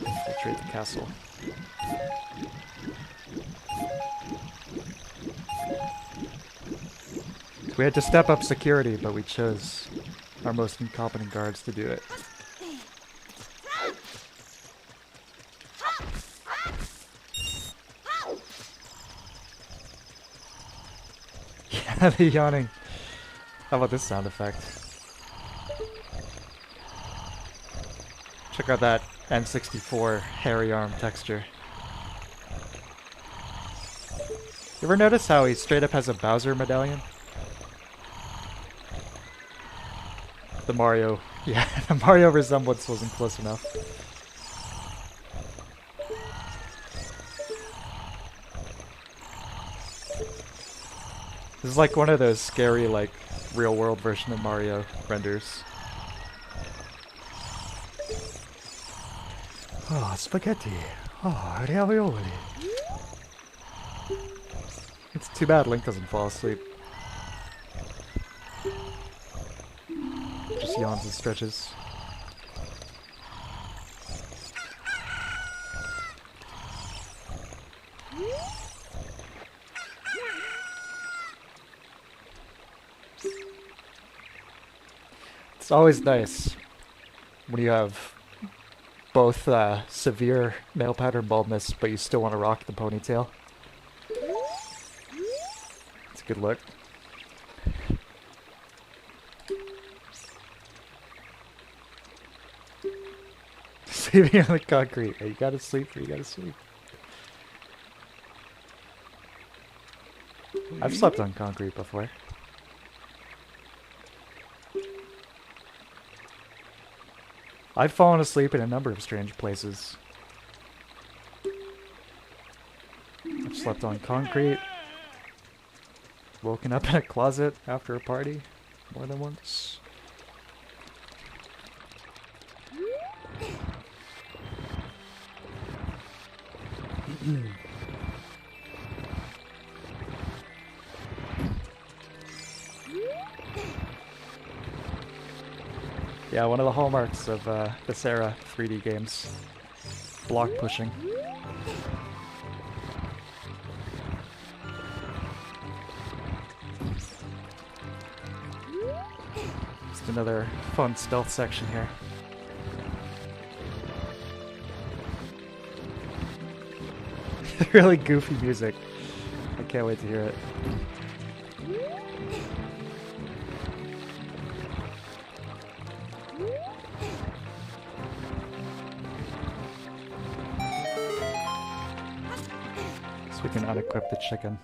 Infiltrate the castle. We had to step up security, but we chose our most incompetent guards to do it. Yeah, the yawning. How about this sound effect? Check out that N64 hairy arm texture. You ever notice how he straight up has a Bowser medallion? The Mario, yeah, the Mario resemblance wasn't close enough. This is like one of those scary, like, real-world version of Mario renders. Oh, spaghetti. Oh, ravioli. It's too bad Link doesn't fall asleep. Just yawns and stretches. It's always nice when you have both severe male pattern baldness, but you still want to rock the ponytail. It's a good look. Sleeping on the concrete. Hey, you gotta sleep or you gotta sleep. I've slept on concrete before. I've fallen asleep in a number of strange places. I've slept on concrete. Woken up in a closet after a party more than once. Yeah, one of the hallmarks of this era 3D games. Block pushing. Just another fun stealth section here. Really goofy music. I can't wait to hear it. So we can unequip the chicken.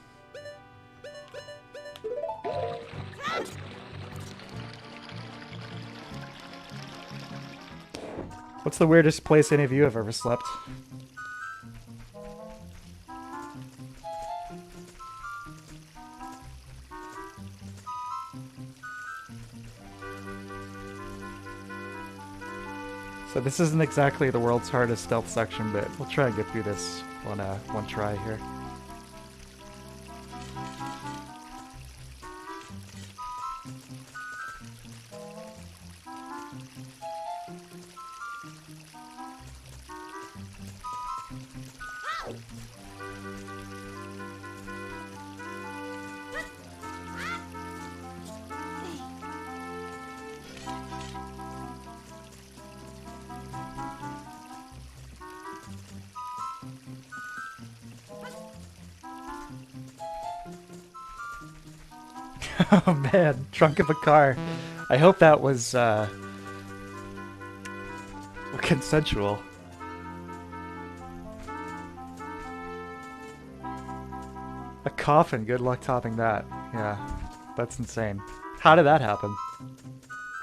What's the weirdest place any of you have ever slept? So this isn't exactly the world's hardest stealth section, but we'll try and get through this on one try here. Oh man, trunk of a car. I hope that was consensual. A coffin, good luck topping that. Yeah, that's insane. How did that happen?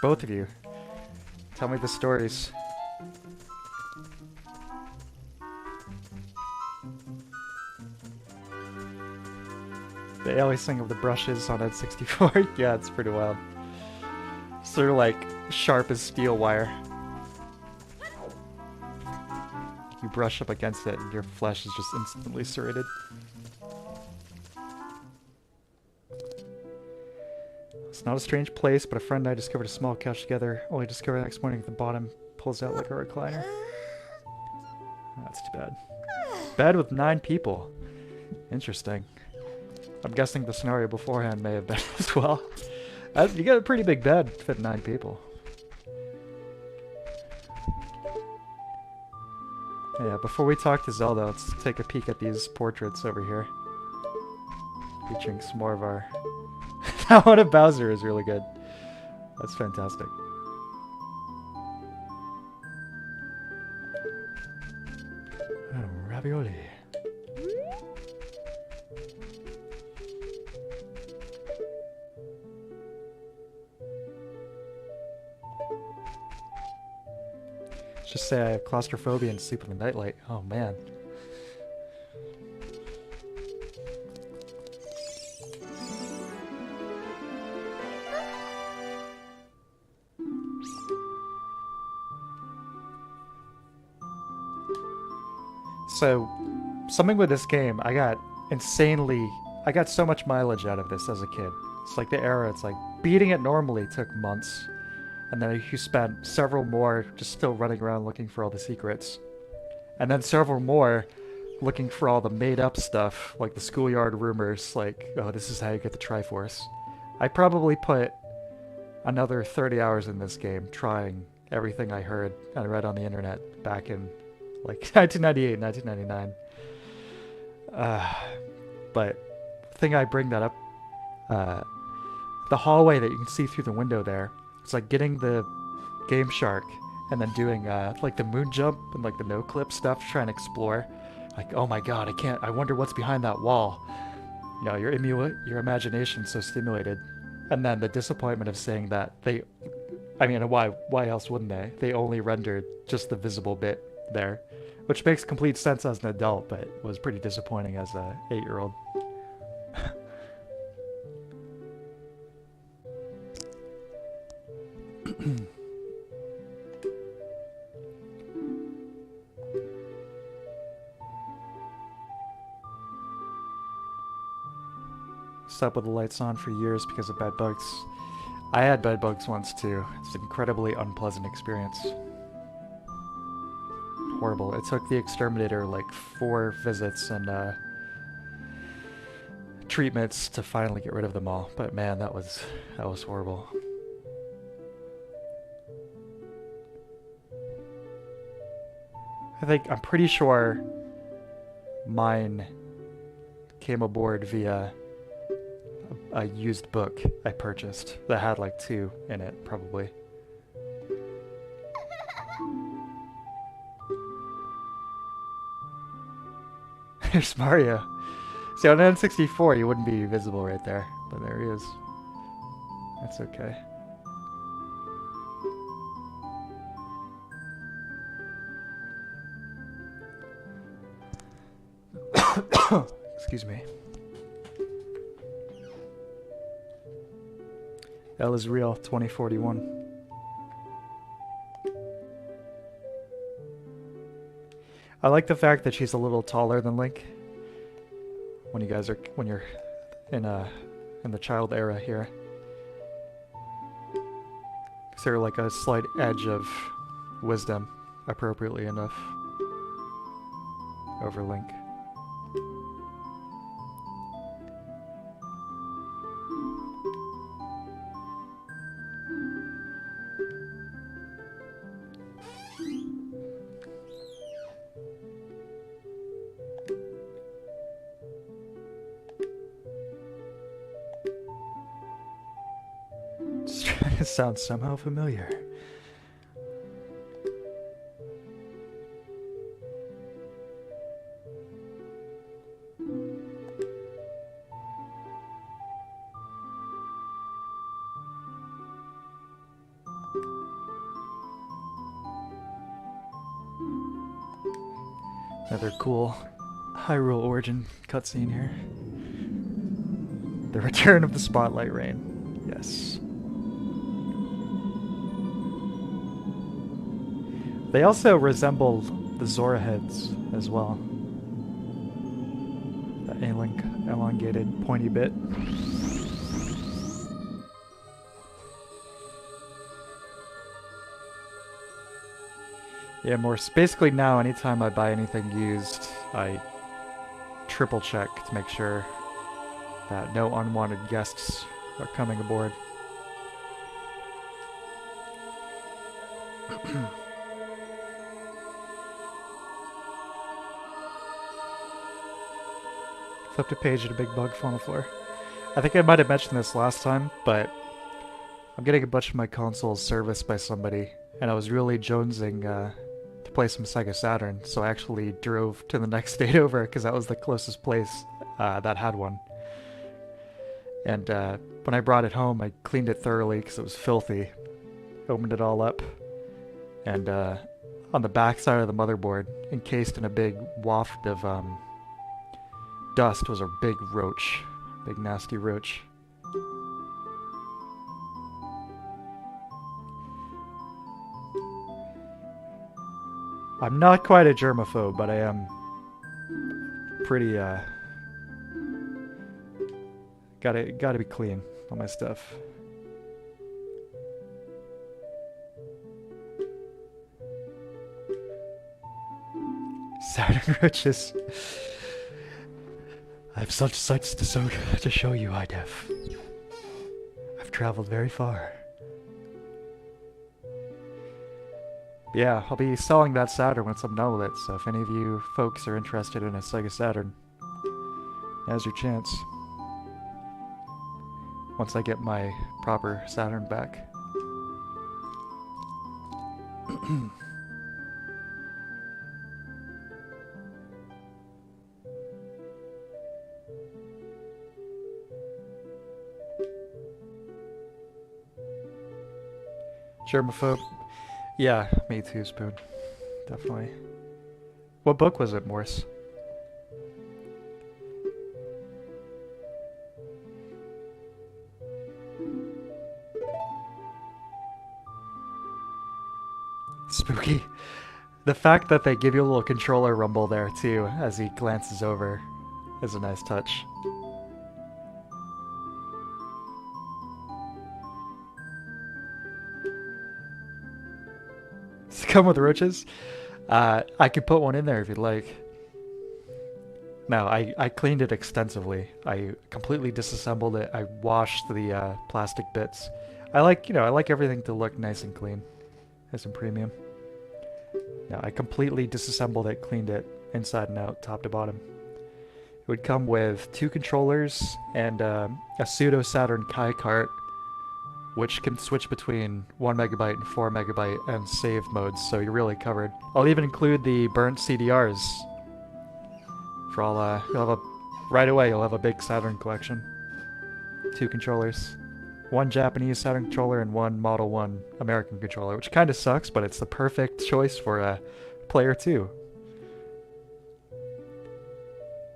Both of you. Tell me the stories. The aliasing of the brushes on N64. Yeah, it's pretty wild. Sort of like sharp as steel wire. You brush up against it and your flesh is just instantly serrated. It's not a strange place, but a friend and I discovered a small couch together, only discovered the next morning at the bottom pulls out like a recliner. That's too bad. Bed with 9 people. Interesting. I'm guessing the scenario beforehand may have been as well. You got a pretty big bed to fit 9 people. Yeah, before we talk to Zelda, let's take a peek at these portraits over here. Featuring some more of our... That one of Bowser is really good. That's fantastic. Ravioli. Just say I have claustrophobia and sleep in the nightlight. Oh man. So, something with this game, I got so much mileage out of this as a kid. It's like the era, it's like beating it normally took months. And then you spent several more just still running around looking for all the secrets. And then several more looking for all the made-up stuff, like the schoolyard rumors, like, oh, this is how you get the Triforce. I probably put another 30 hours in this game trying everything I heard and read on the internet back in, like, 1998, 1999. But the thing I bring that up, the hallway that you can see through the window there, it's like getting the Game Shark and then doing like the moon jump and like the no clip stuff to try and explore. Like, oh my god, I wonder what's behind that wall. You know, your imagination's so stimulated. And then the disappointment of saying that why else wouldn't they? They only rendered just the visible bit there. Which makes complete sense as an adult, but was pretty disappointing as a 8-year-old. Slept with the lights on for years because of bed bugs. I had bed bugs once too. It's an incredibly unpleasant experience. Horrible. It took the exterminator like 4 visits and treatments to finally get rid of them all. But man, that was horrible. I'm pretty sure mine came aboard via a used book I purchased that had like 2 in it, probably. There's Mario. See, on N64 he wouldn't be visible right there, but there he is. That's okay. Excuse me. L is real, 2041. I like the fact that she's a little taller than Link. When you're in the child era here. Is there like a slight edge of wisdom, appropriately enough, over Link? It sounds somehow familiar. Another cool Hyrule origin cutscene here. The return of the Spotlight Rain. Yes. They also resemble the Zora heads as well. That elongated, pointy bit. Yeah, basically now, anytime I buy anything used, I triple check to make sure that no unwanted guests are coming aboard. Flipped a page and a big bug fell on the floor. I think I might have mentioned this last time, but I'm getting a bunch of my consoles serviced by somebody, and I was really jonesing to play some Sega Saturn, so I actually drove to the next state over because that was the closest place that had one. And when I brought it home, I cleaned it thoroughly because it was filthy. Opened it all up, and on the back side of the motherboard, encased in a big waft of dust, was a big roach. Big nasty roach. I'm not quite a germaphobe, but I am pretty gotta be clean on my stuff. Saturn roaches. I have such sights to show you, IDEF. I've traveled very far. Yeah, I'll be selling that Saturn once I'm done with it, so if any of you folks are interested in a Sega Saturn, now's your chance. Once I get my proper Saturn back. Germaphobe. Yeah, me too, Spoon. Definitely. What book was it, Morse? Spooky. The fact that they give you a little controller rumble there, too, as he glances over, is a nice touch. Does it come with roaches? I could put one in there if you'd like. No, I cleaned it extensively. I completely disassembled it. I washed the plastic bits. I like everything to look nice and clean. Nice and premium. No, I completely disassembled it, cleaned it inside and out, top to bottom. It would come with 2 controllers and a pseudo Saturn Kai cart, which can switch between 1 megabyte and 4 megabyte and save modes, so you're really covered. I'll even include the burnt CDRs. For all, right away you'll have a big Saturn collection. 2 controllers. 1 Japanese Saturn controller and 1 Model 1 American controller, which kind of sucks, but it's the perfect choice for player 2.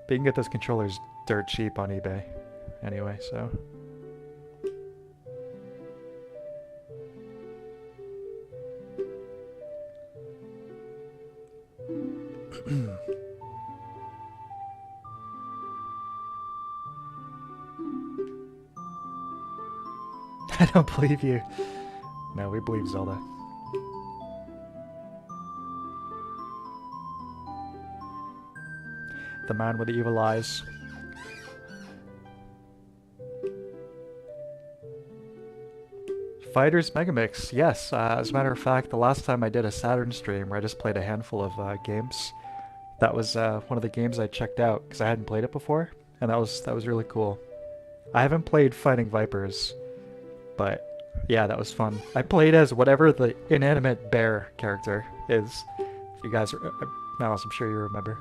But you can get those controllers dirt cheap on eBay anyway, so... I don't believe you. No, we believe Zelda. The man with the evil eyes. Fighters Megamix, yes. As a matter of fact, the last time I did a Saturn stream where I just played a handful of games, that was one of the games I checked out because I hadn't played it before, and that was really cool. I haven't played Fighting Vipers, but yeah, that was fun. I played as whatever the inanimate bear character is. If you guys, Mouse, I'm sure you remember.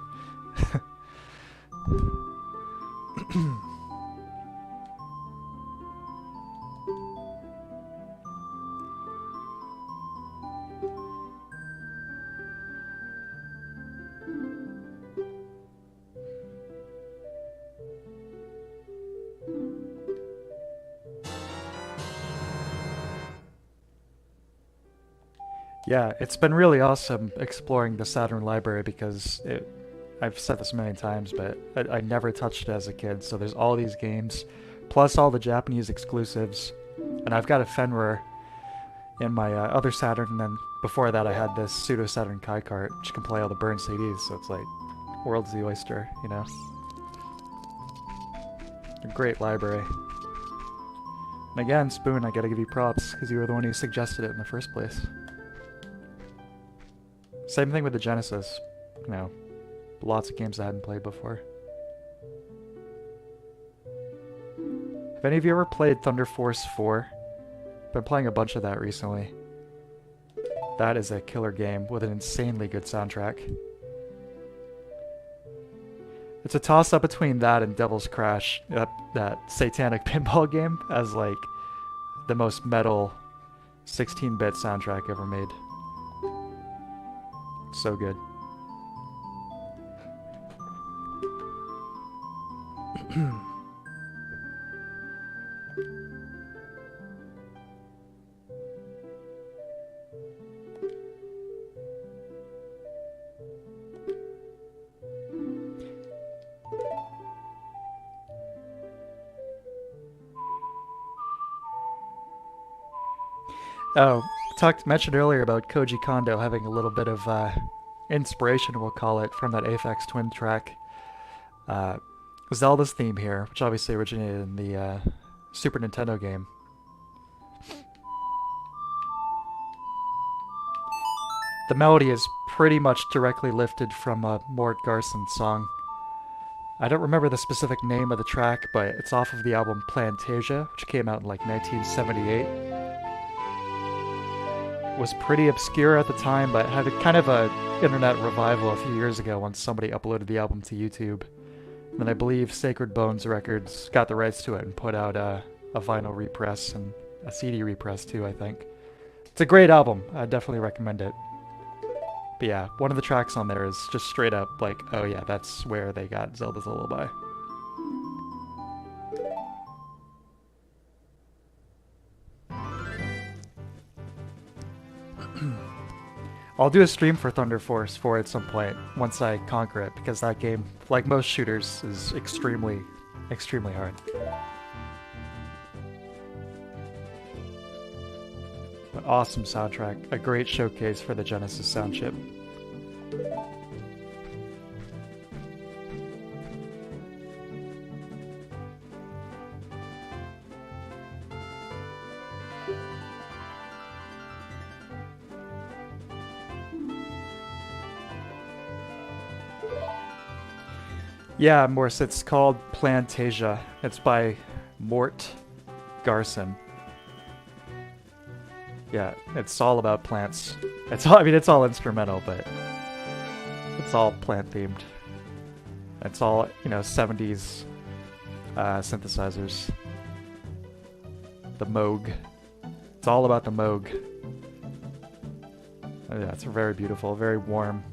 Yeah, it's been really awesome exploring the Saturn library because I've said this many times, but I never touched it as a kid, so there's all these games, plus all the Japanese exclusives, and I've got a Fenrir in my other Saturn, and then before that I had this pseudo Saturn Kai cart, which can play all the burned CDs, so it's like, world's the oyster, you know? A great library. And again, Spoon, I gotta give you props, because you were the one who suggested it in the first place. Same thing with the Genesis. You know, lots of games I hadn't played before. Have any of you ever played Thunder Force 4? Been playing a bunch of that recently. That is a killer game with an insanely good soundtrack. It's a toss-up between that and Devil's Crash, that satanic pinball game, as like the most metal 16-bit soundtrack ever made. So good. Oh, mentioned earlier about Koji Kondo having a little bit of inspiration, we'll call it, from that Aphex Twin track. Zelda's theme here, which obviously originated in the Super Nintendo game. The melody is pretty much directly lifted from a Mort Garson song. I don't remember the specific name of the track, but it's off of the album Plantasia, which came out in like 1978. Was pretty obscure at the time, but had a kind of a internet revival a few years ago once somebody uploaded the album to YouTube. And I believe Sacred Bones Records got the rights to it and put out a vinyl repress and a CD repress too, I think. It's a great album. I definitely recommend it. But yeah, one of the tracks on there is just straight up like, oh yeah, that's where they got Zelda's Lullaby. I'll do a stream for Thunder Force 4 at some point, once I conquer it, because that game, like most shooters, is extremely, extremely hard. But awesome soundtrack, a great showcase for the Genesis sound chip. Yeah, Morse, it's called Plantasia. It's by Mort Garson. Yeah, it's all about plants. It's all instrumental, but it's all plant themed. It's all, 70s synthesizers. The Moog. It's all about the Moog. Oh, yeah, it's very beautiful, very warm,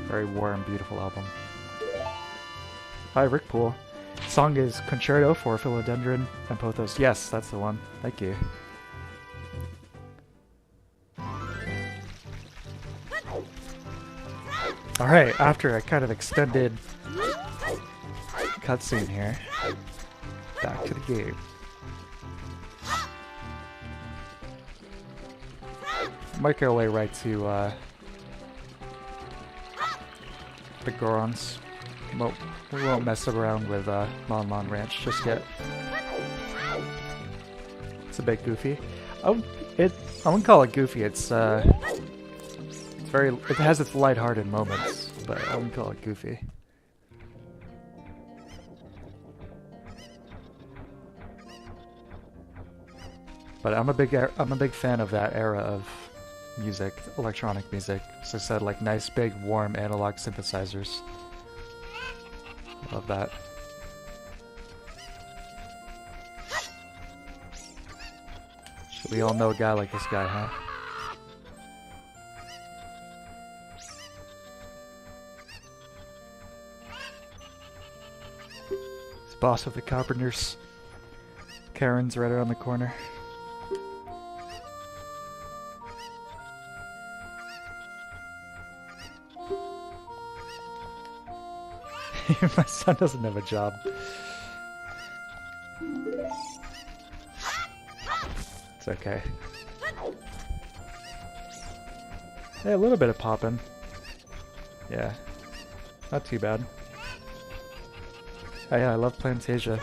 beautiful album. Hi, Rick Poole. The song is Concerto for Philodendron and Pothos. Yes, that's the one. Thank you. Alright, after a kind of extended cutscene here, back to the game. Might go away right to the Gorons. We won't mess around with Mon Mon Ranch just yet. It's a bit goofy. I wouldn't call it goofy. It has its lighthearted moments, but I wouldn't call it goofy. But I'm a big fan of that era of music, electronic music. As I said, like nice big warm analog synthesizers. Love that. Should we all know a guy like this guy, huh? He's boss of the Carpenters. Karen's right around the corner. My son doesn't have a job. It's okay. Hey, a little bit of poppin'. Yeah. Not too bad. Oh yeah, I love Plantasia.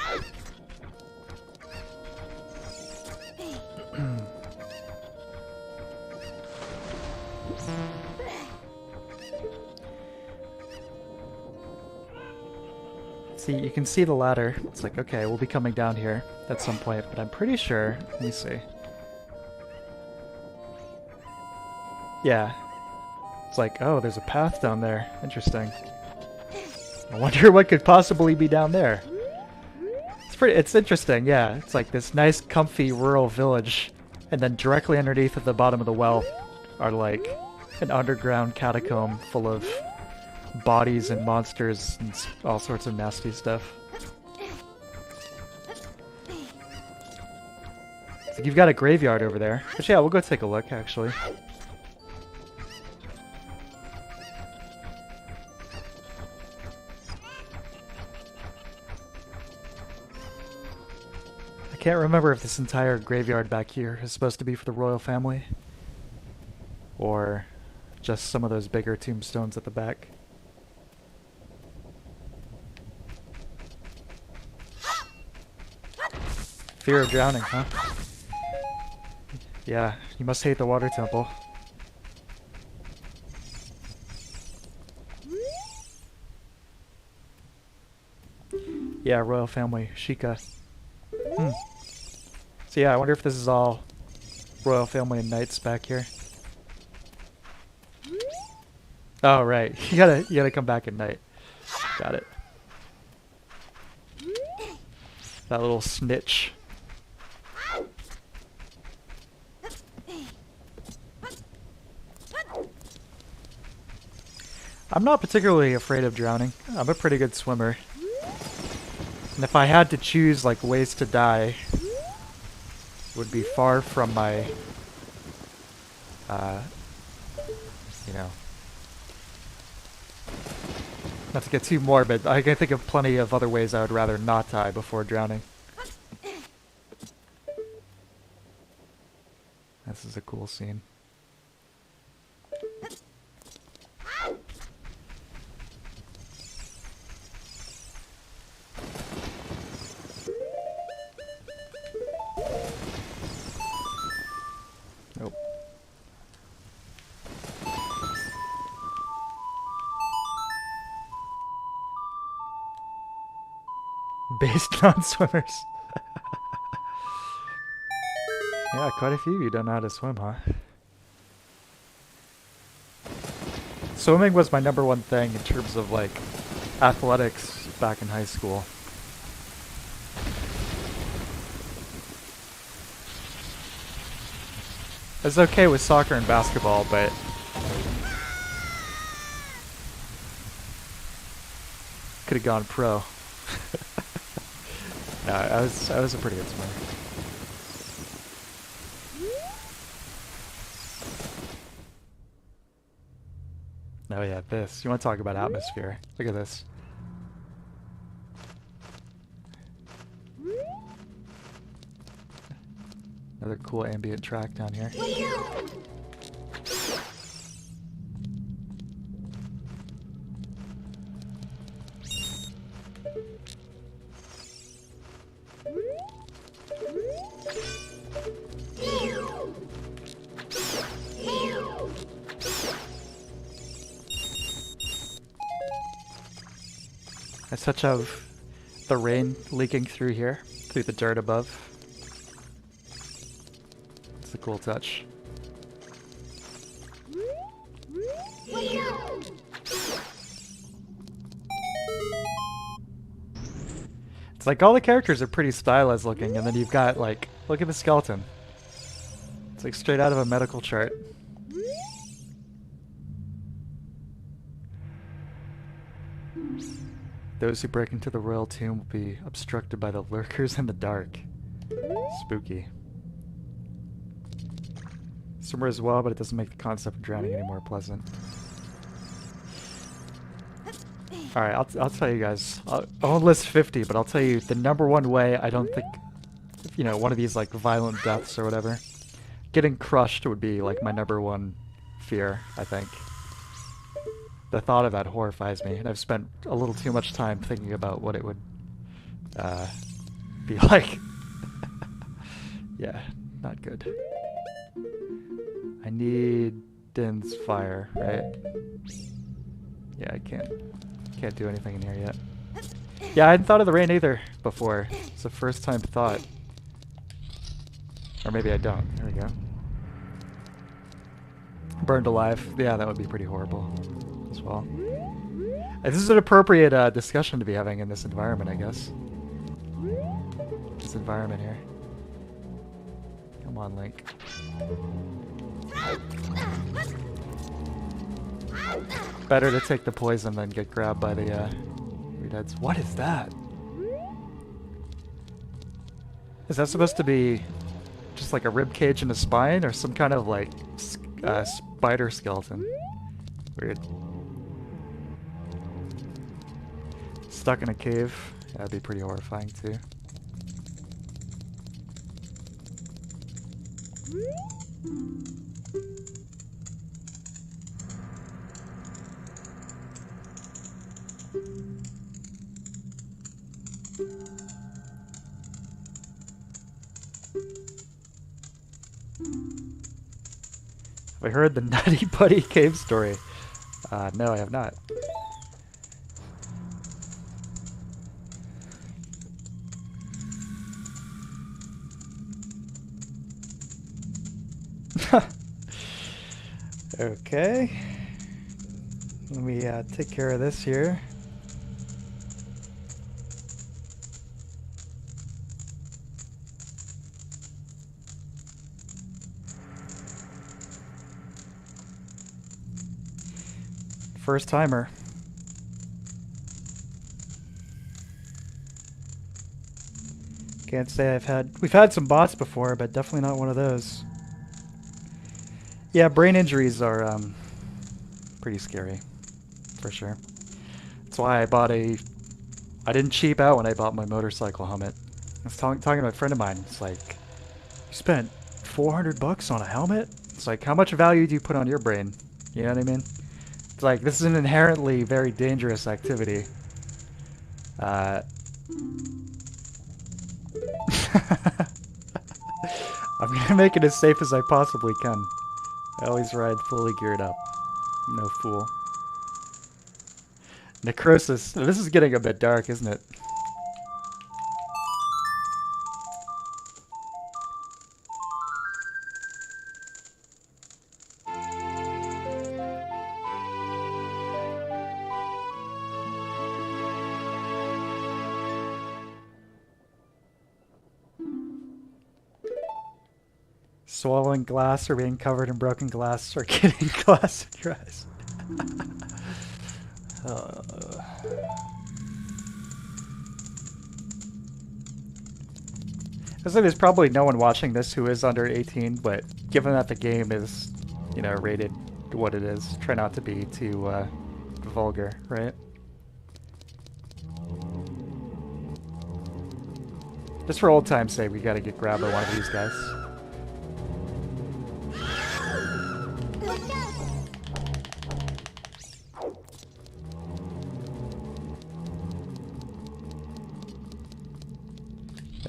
See, you can see the ladder. It's like, okay, we'll be coming down here at some point, but I'm pretty sure... Let me see. Yeah. It's like, oh, there's a path down there. Interesting. I wonder what could possibly be down there. It's interesting, yeah. It's like this nice, comfy, rural village, and then directly underneath at the bottom of the well are like an underground catacomb full of bodies and monsters and all sorts of nasty stuff. So you've got a graveyard over there. But yeah, we'll go take a look, actually. I can't remember if this entire graveyard back here is supposed to be for the royal family, or just some of those bigger tombstones at the back. Fear of drowning, huh? Yeah, you must hate the water temple. Yeah, royal family, Sheikah. So yeah, I wonder if this is all royal family and knights back here. Oh right, you gotta come back at night. Got it. That little snitch. I'm not particularly afraid of drowning. I'm a pretty good swimmer. And if I had to choose like ways to die, it would be far from my, you know, not to get too morbid, I can think of plenty of other ways I would rather not die before drowning. This is a cool scene. Nope. Based non-swimmers. Yeah, quite a few of you don't know how to swim, huh? Swimming was my #1 thing in terms of, like, athletics back in high school. I was okay with soccer and basketball, but could have gone pro. No, I was a pretty good swimmer. Oh yeah, this. You want to talk about atmosphere? Look at this. Another cool ambient track down here. I such of the rain leaking through here, through the dirt above. It's a cool touch. It's like all the characters are pretty stylized looking, and then you've got, like, look at the skeleton. It's like straight out of a medical chart. Those who break into the royal tomb will be obstructed by the lurkers in the dark. Spooky. Swimmer as well, but it doesn't make the concept of drowning any more pleasant. Alright, I'll tell you guys. I won't list 50, but I'll tell you the #1 way I don't think, you know, one of these like violent deaths or whatever. Getting crushed would be like my #1 fear, I think. The thought of that horrifies me, and I've spent a little too much time thinking about what it would be like. Yeah, not good. I need Din's fire, right? Yeah, I can't do anything in here yet. Yeah, I hadn't thought of the rain either before. It's the first time thought. Or maybe I don't. There we go. Burned alive. Yeah, that would be pretty horrible as well. This is an appropriate discussion to be having in this environment, I guess. This environment here. Come on, Link. Better to take the poison than get grabbed by the redeads. What is that? Is that supposed to be just like a rib cage and a spine, or some kind of like spider skeleton? Weird. Stuck in a cave. That'd be pretty horrifying too. Have I heard the Nutty Buddy cave story? No, I have not. Okay. Let me take care of this here. First timer. Can't say we've had some bots before, but definitely not one of those. Yeah, brain injuries are pretty scary, for sure. That's why I didn't cheap out when I bought my motorcycle helmet. I was talking to a friend of mine. It's like, you spent $400 on a helmet? It's like, how much value do you put on your brain? You know what I mean? It's like, this is an inherently very dangerous activity. I'm gonna make it as safe as I possibly can. I always ride fully geared up. No fool. Necrosis. This is getting a bit dark, isn't it? Swallowing glass or being covered in broken glass or getting glass in your eyes. I say there's probably no one watching this who is under 18, but given that the game is, you know, rated what it is, try not to be too vulgar, right? Just for old time's sake, we gotta get grabbed by one of these guys.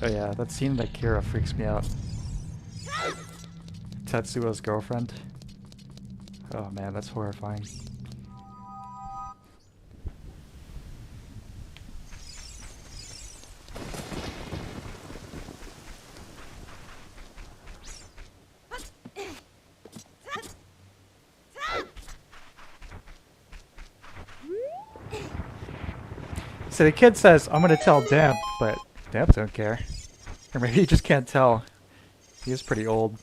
Oh yeah, that scene in Akira freaks me out. Tetsuo's girlfriend. Oh man, that's horrifying. So the kid says, I'm gonna tell Damp, but Damp don't care. Or maybe he just can't tell. He is pretty old.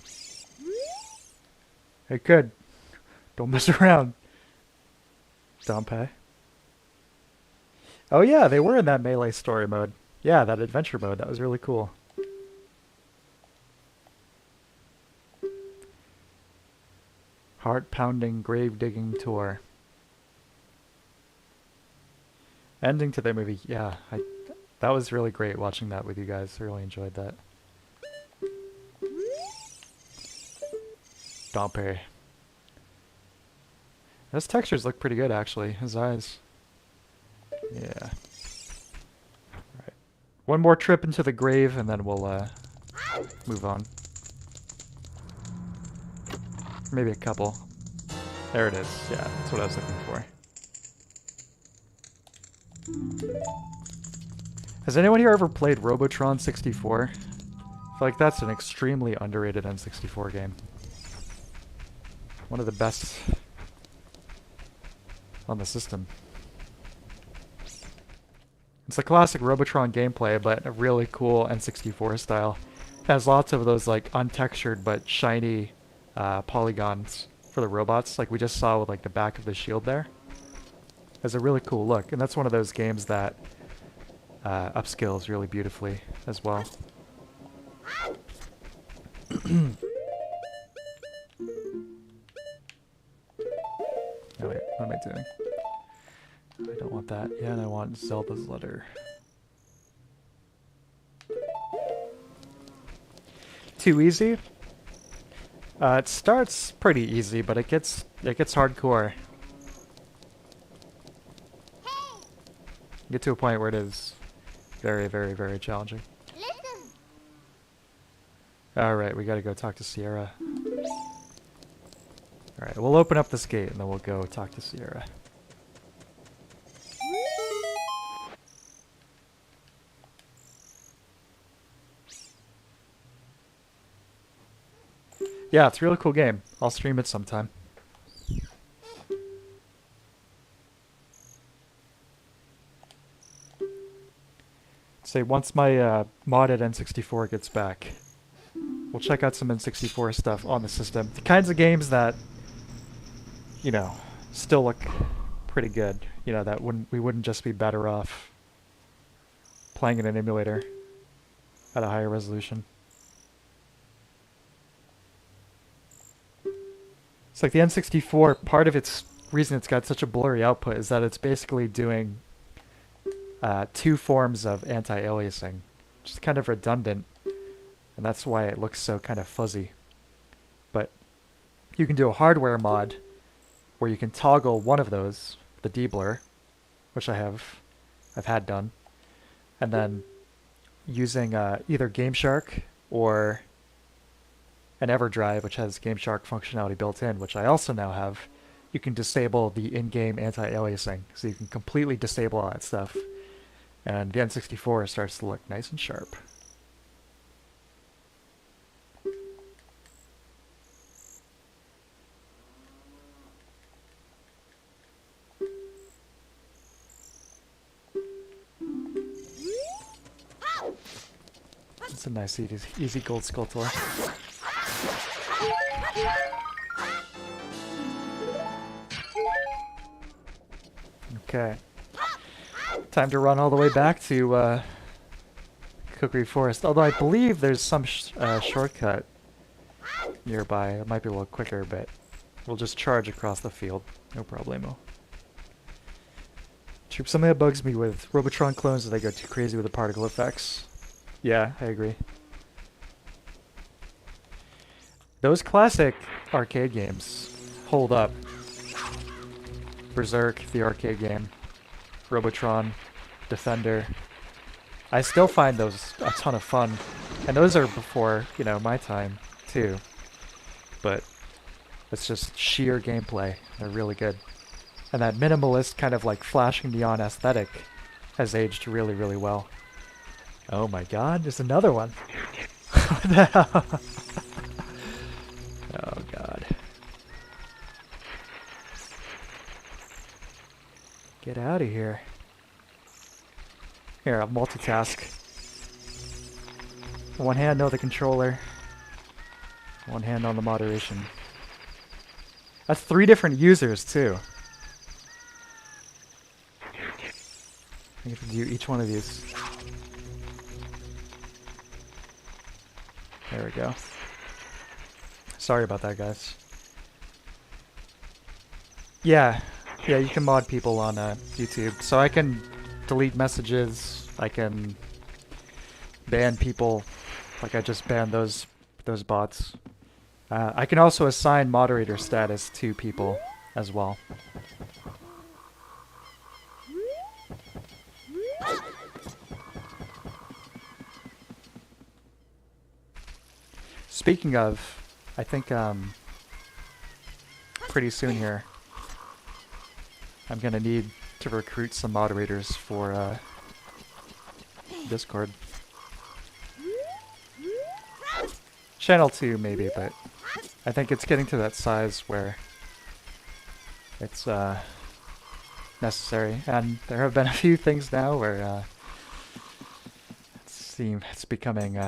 Hey kid, don't mess around. Dampe. Oh yeah, they were in that melee story mode. Yeah, that adventure mode, that was really cool. Heart-pounding grave-digging tour. Ending to the movie, yeah, that was really great watching that with you guys. I really enjoyed that. Dampe. Those textures look pretty good, actually. His eyes. Yeah. Alright. One more trip into the grave, and then we'll move on. Maybe a couple. There it is. Yeah, that's what I was looking for. Has anyone here ever played Robotron 64? I feel like that's an extremely underrated N64 game. One of the best on the system. It's a classic Robotron gameplay, but a really cool N64 style. It has lots of those like untextured but shiny polygons for the robots, like we just saw with like the back of the shield there. It has a really cool look, and that's one of those games that upscales really beautifully as well. Oh wait, what am I doing? I don't want that. Yeah, and I want Zelda's letter. Too easy? It starts pretty easy, but it gets hardcore. Get to a point where it is very, very, very challenging. Alright, we gotta go talk to Sierra. Alright, we'll open up this gate and then we'll go talk to Sierra. Yeah, it's a really cool game. I'll stream it sometime. Say, once my modded N64 gets back, we'll check out some N64 stuff on the system. The kinds of games that, you know, still look pretty good. You know, that we wouldn't just be better off playing in an emulator at a higher resolution. It's like the N64, part of its reason it's got such a blurry output is that it's basically doing two forms of anti-aliasing, which is kind of redundant, and that's why it looks so kind of fuzzy. But you can do a hardware mod where you can toggle one of those, the deblur, which I've had done, and then using either GameShark or an EverDrive, which has GameShark functionality built in, which I also now have, you can disable the in-game anti-aliasing, so you can completely disable all that stuff. And the N64 starts to look nice and sharp. It's a nice, easy gold skull tour. Okay. Time to run all the way back to Kukri Forest. Although I believe there's some shortcut nearby. It might be a little quicker, but we'll just charge across the field. No problemo. Something that bugs me with Robotron clones is they go too crazy with the particle effects. Yeah, I agree. Those classic arcade games hold up. Berserk, the arcade game. Robotron, Defender. I still find those a ton of fun. And those are before, you know, my time, too. But it's just sheer gameplay. They're really good. And that minimalist kind of like flashing neon aesthetic has aged really, really well. Oh my god, there's another one. What the hell? Oh god. Get out of here. Here, I'll multitask. One hand on the controller. One hand on the moderation. That's 3 different users, too. I have to do each one of these. There we go. Sorry about that, guys. Yeah, you can mod people on YouTube. So I can delete messages, I can ban people, like I just banned those bots. I can also assign moderator status to people as well. Speaking of, I think pretty soon here. I'm gonna need to recruit some moderators for Discord. Channel 2 maybe, but I think it's getting to that size where it's necessary. And there have been a few things now where it's becoming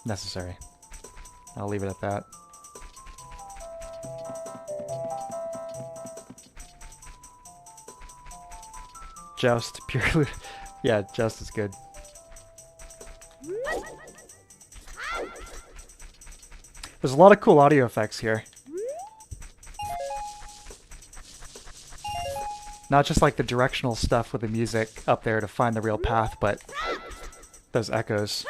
necessary. I'll leave it at that. Joust, purely. Yeah, Joust is good. There's a lot of cool audio effects here. Not just like the directional stuff with the music up there to find the real path, but those echoes.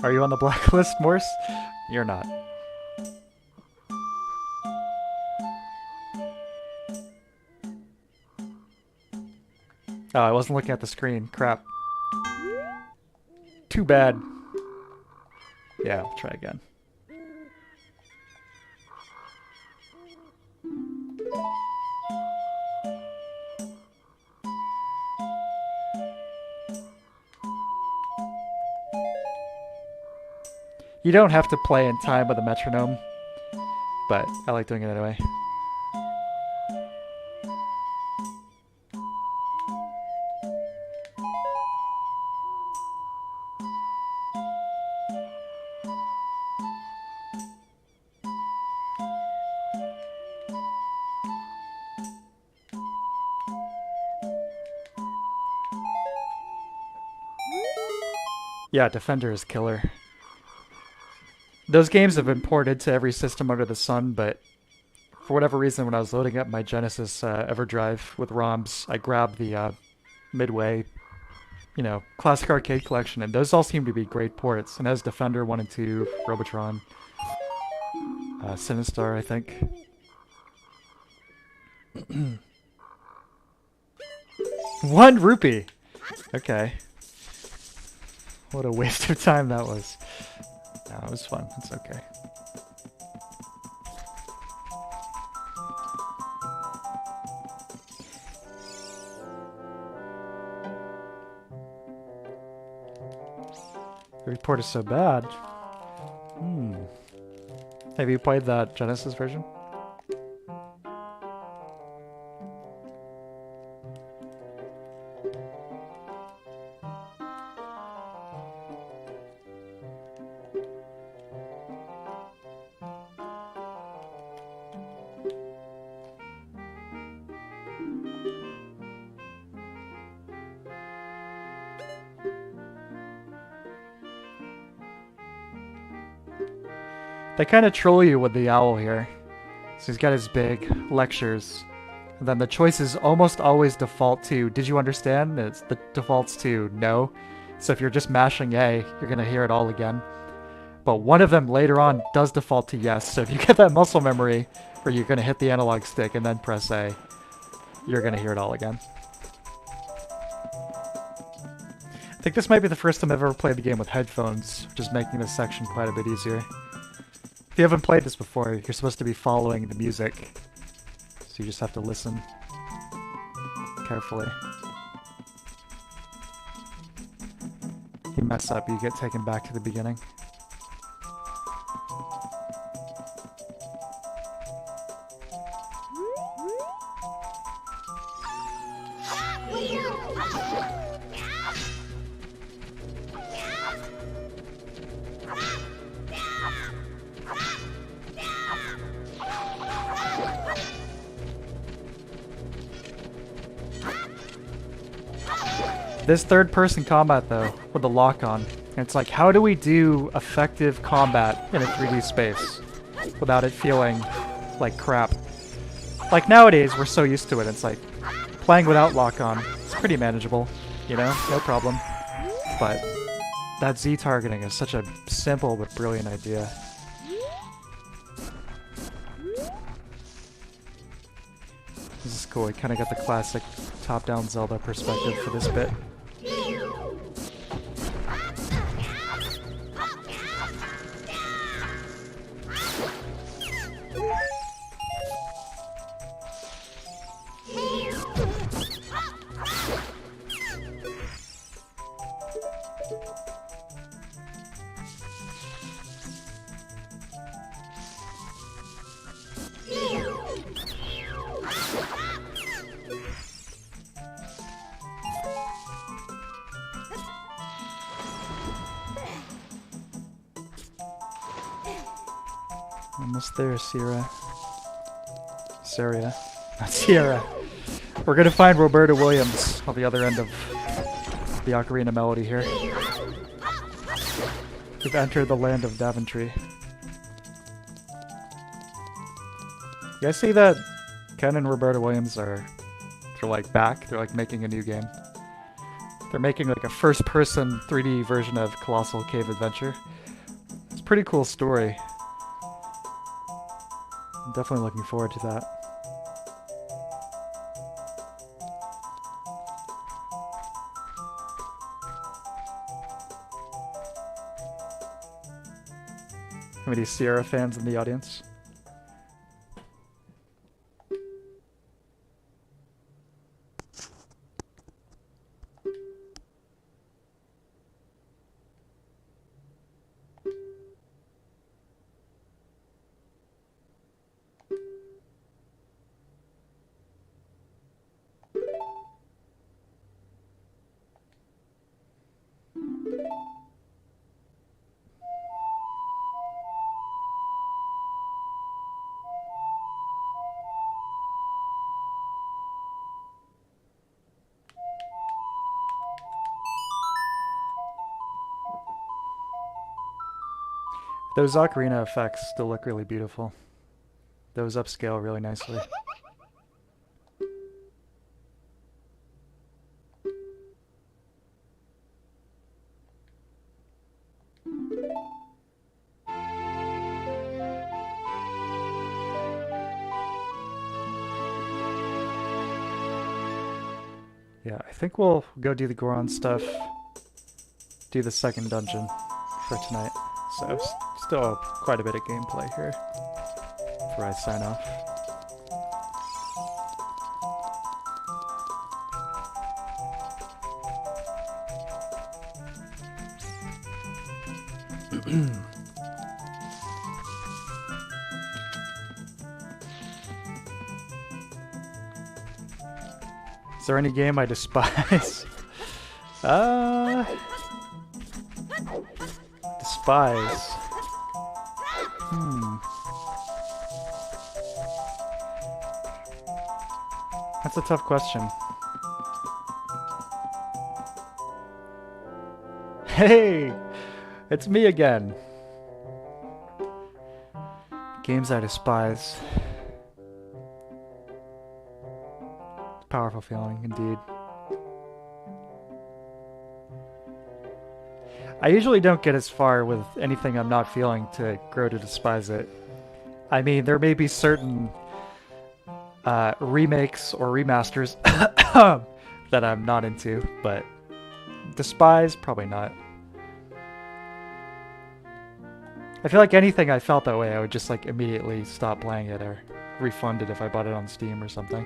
Are you on the blacklist, Morse? You're not. Oh, I wasn't looking at the screen. Crap. Too bad. Yeah, I'll try again. You don't have to play in time with a metronome, but I like doing it anyway. Yeah, Defender is killer. Those games have been ported to every system under the sun, but for whatever reason, when I was loading up my Genesis EverDrive with ROMs, I grabbed the Midway, you know, Classic Arcade Collection, and those all seem to be great ports. And as Defender 1 and 2, Robotron, Sinistar, I think. 1 rupee! Okay. What a waste of time that was. No, it was fun. It's okay. The report is so bad. Have you played that Genesis version? They kind of troll you with the owl here. So he's got his big lectures. And then the choices almost always default to, did you understand? The defaults to no. So if you're just mashing A, you're going to hear it all again. But one of them later on does default to yes. So if you get that muscle memory where you're going to hit the analog stick and then press A, you're going to hear it all again. I think this might be the first time I've ever played the game with headphones, which is making this section quite a bit easier. If you haven't played this before, you're supposed to be following the music, so you just have to listen carefully. If you mess up, you get taken back to the beginning. This third-person combat, though, with the lock-on, it's like, how do we do effective combat in a 3D space without it feeling like crap? Like, nowadays, we're so used to it, it's like, playing without lock-on, it's pretty manageable, you know? No problem. But That Z targeting is such a simple but brilliant idea. This is cool. We kind of got the classic top-down Zelda perspective for this bit. Almost there, Sierra. Saria. Not Sierra. We're gonna find Roberta Williams on the other end of the Ocarina melody here. We've entered the land of Daventry. You guys see that Ken and Roberta Williams they're like back? They're like making a new game. They're making like a first-person 3D version of Colossal Cave Adventure. It's a pretty cool story. I'm definitely looking forward to that. How many Sierra fans in the audience? Those Ocarina effects still look really beautiful. Those upscale really nicely. Yeah, I think we'll go do the Goron stuff, do the second dungeon for tonight. So, still quite a bit of gameplay here before I sign off. Is there any game I despise? Despise. That's a tough question. Hey! It's me again! Games I despise. Powerful feeling, indeed. I usually don't get as far with anything I'm not feeling to grow to despise it. I mean, there may be certain remakes or remasters that I'm not into, but despise, probably not. I feel like anything I felt that way, I would just like immediately stop playing it or refund it if I bought it on Steam or something.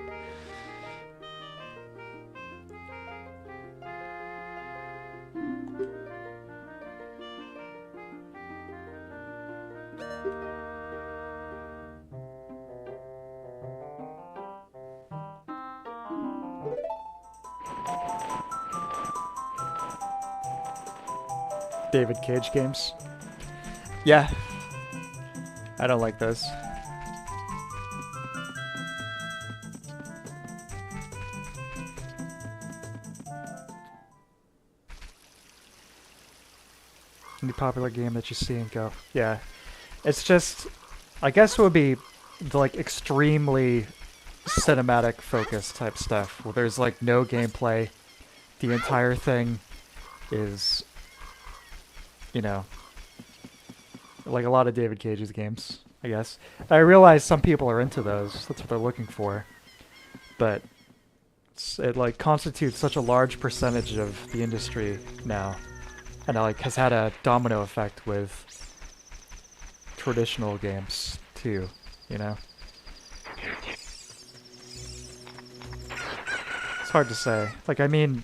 David Cage games. Yeah. I don't like those. Any popular game that you see and go, yeah. It's just, I guess it would be the like extremely cinematic focus type stuff where there's like no gameplay. The entire thing is you know, like a lot of David Cage's games, I guess. I realize some people are into those. That's what they're looking for. But it like constitutes such a large percentage of the industry now, and it like has had a domino effect with traditional games too, you know. It's hard to say. Like, I mean,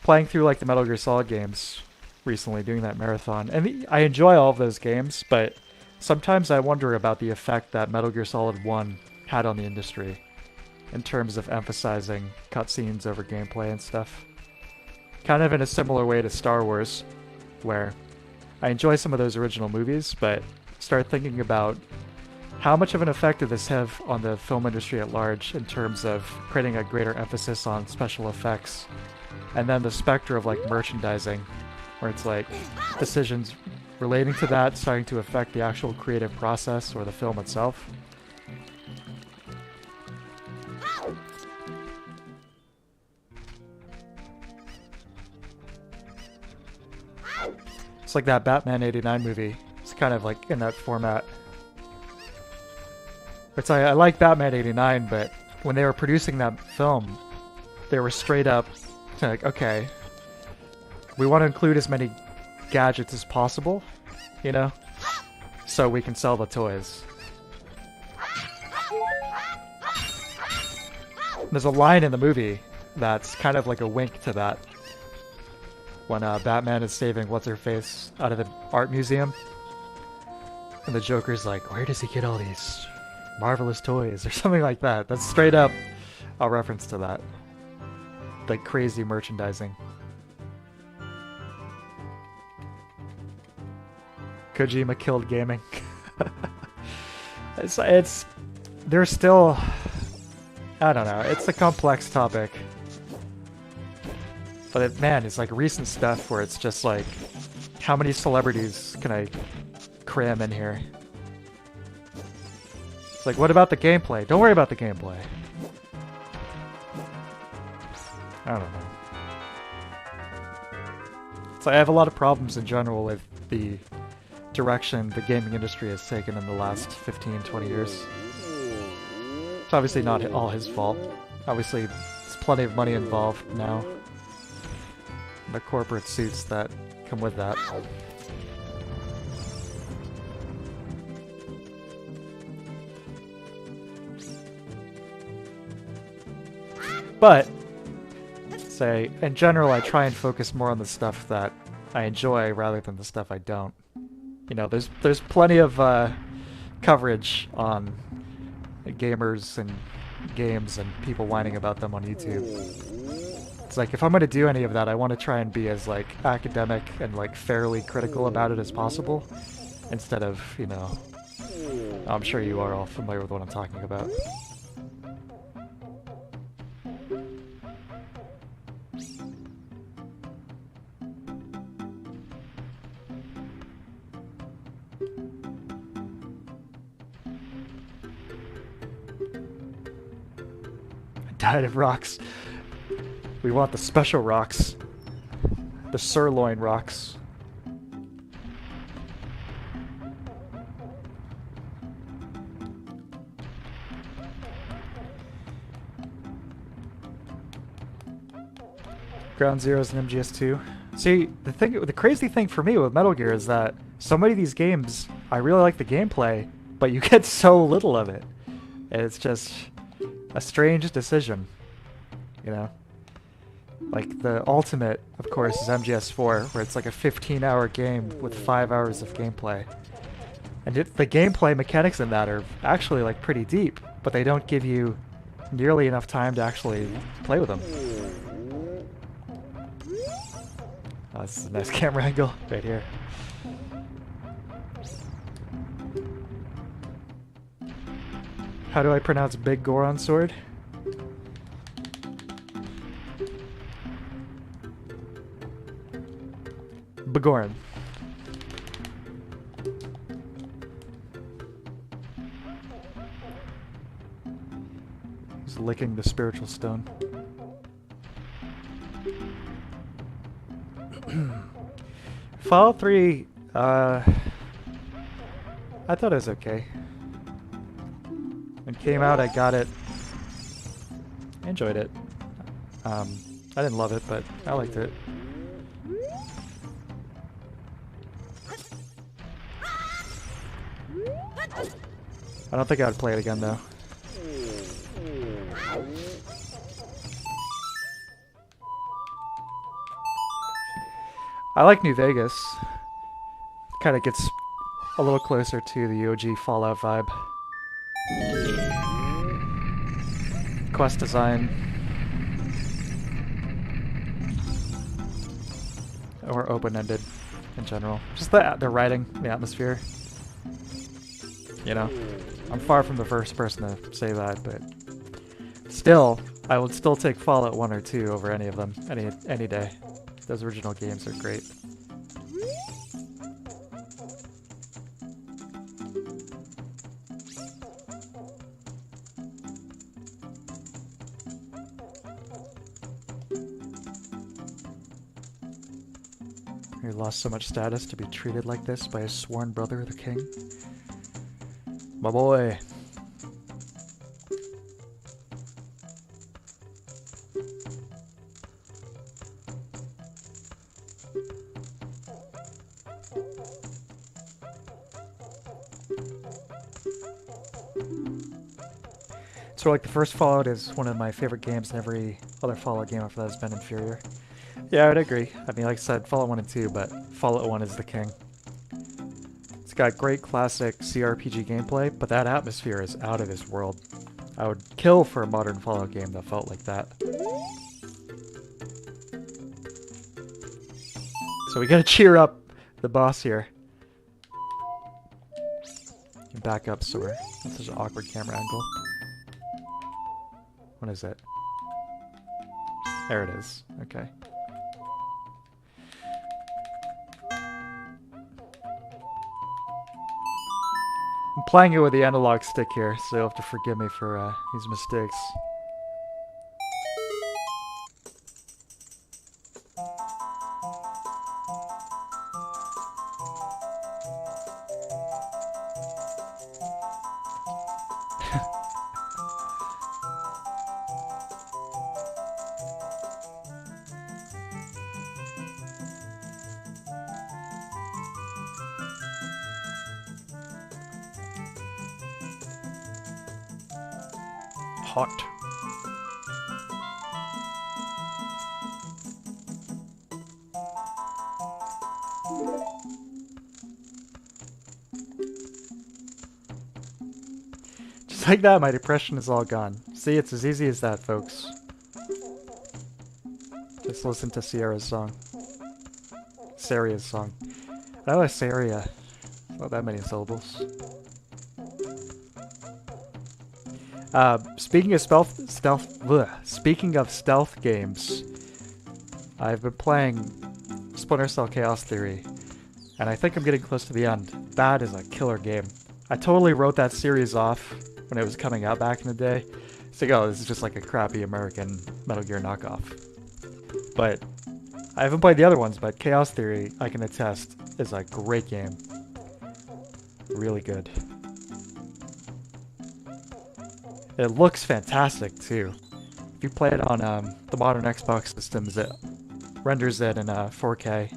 playing through like the Metal Gear Solid games recently, doing that marathon, and I enjoy all of those games, but sometimes I wonder about the effect that Metal Gear Solid 1 had on the industry in terms of emphasizing cutscenes over gameplay and stuff. Kind of in a similar way to Star Wars, where I enjoy some of those original movies, but start thinking about how much of an effect did this have on the film industry at large in terms of creating a greater emphasis on special effects, and then the specter of like merchandising, where it's like decisions relating to that starting to affect the actual creative process or the film itself. It's like that Batman '89 movie. It's kind of like in that format. It's like, I like Batman '89, but when they were producing that film, they were straight up like, okay, we want to include as many gadgets as possible, you know, so we can sell the toys. There's a line in the movie that's kind of like a wink to that. When Batman is saving What's-Her-Face out of the art museum. And the Joker's like, where does he get all these marvelous toys? Or something like that. That's straight up a reference to that. Like crazy merchandising. Kojima killed gaming. There's still... I don't know. It's a complex topic. But man, it's like recent stuff where it's just like, how many celebrities can I cram in here? It's like, what about the gameplay? Don't worry about the gameplay. I don't know. So I have a lot of problems in general with the direction the gaming industry has taken in the last 15, 20 years. It's obviously not all his fault. Obviously, there's plenty of money involved now. The corporate suits that come with that. But, say, in general, I try and focus more on the stuff that I enjoy rather than the stuff I don't. You know, there's plenty of coverage on gamers and games and people whining about them on YouTube. It's like, if I'm gonna do any of that, I want to try and be as, like, academic and, like, fairly critical about it as possible, instead of, you know... I'm sure you are all familiar with what I'm talking about. I died of rocks. We want the special rocks. The sirloin rocks. Ground Zeroes and MGS2. See, the crazy thing for me with Metal Gear is that so many of these games, I really like the gameplay, but you get so little of it. And it's just a strange decision, you know? Like, the ultimate, of course, is MGS4, where it's like a 15-hour game with 5 hours of gameplay. And the gameplay mechanics in that are actually, like, pretty deep, but they don't give you nearly enough time to actually play with them. Oh, this is a nice camera angle right here. How do I pronounce Big Goron Sword? Begoran. He's licking the spiritual stone. Fallout 3, I thought it was okay. When it came out, I got it. I enjoyed it. I didn't love it, but I liked it. I don't think I would play it again, though. I like New Vegas. Kind of gets a little closer to the OG Fallout vibe. Quest design. Or open-ended in general. Just the writing, the atmosphere. You know, I'm far from the first person to say that, but still, I would still take Fallout 1 or 2 over any of them, any day. Those original games are great. He lost so much status to be treated like this by his sworn brother, the king. My boy. So like the first Fallout is one of my favorite games, and every other Fallout game after that has been inferior. Yeah, I would agree. I mean, like I said, Fallout 1 and 2, but Fallout 1 is the king. It's got great classic CRPG gameplay, but that atmosphere is out of this world. I would kill for a modern Fallout game that felt like that. So we gotta cheer up the boss here. Back up, sword. That's such an awkward camera angle. What is it? There it is. Okay. I'm playing it with the analog stick here, so you'll have to forgive me for these mistakes. Hot. Just like that, my depression is all gone. See, it's as easy as that, folks. Just listen to Sierra's song. Saria's song. I like Saria. Not that many syllables. Speaking of stealth games, I've been playing Splinter Cell Chaos Theory, and I think I'm getting close to the end. That is a killer game. I totally wrote that series off when it was coming out back in the day. It's like, oh, this is just like a crappy American Metal Gear knockoff. But I haven't played the other ones, but Chaos Theory, I can attest, is a great game. Really good. It looks fantastic, too. If you play it on the modern Xbox systems, it renders it in 4K.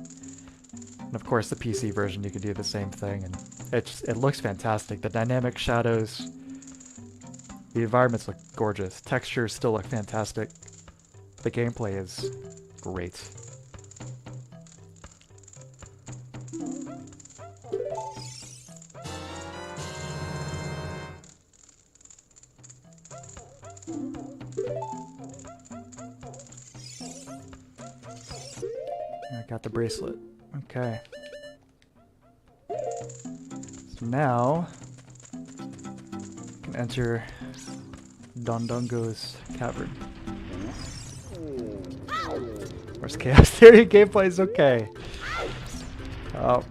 And of course, the PC version, you can do the same thing. And it looks fantastic. The dynamic shadows, the environments look gorgeous. Textures still look fantastic. The gameplay is great. I got the bracelet. Okay. So now, I can enter Dodongo's Cavern. Of course, Chaos Theory gameplay is okay. Oh.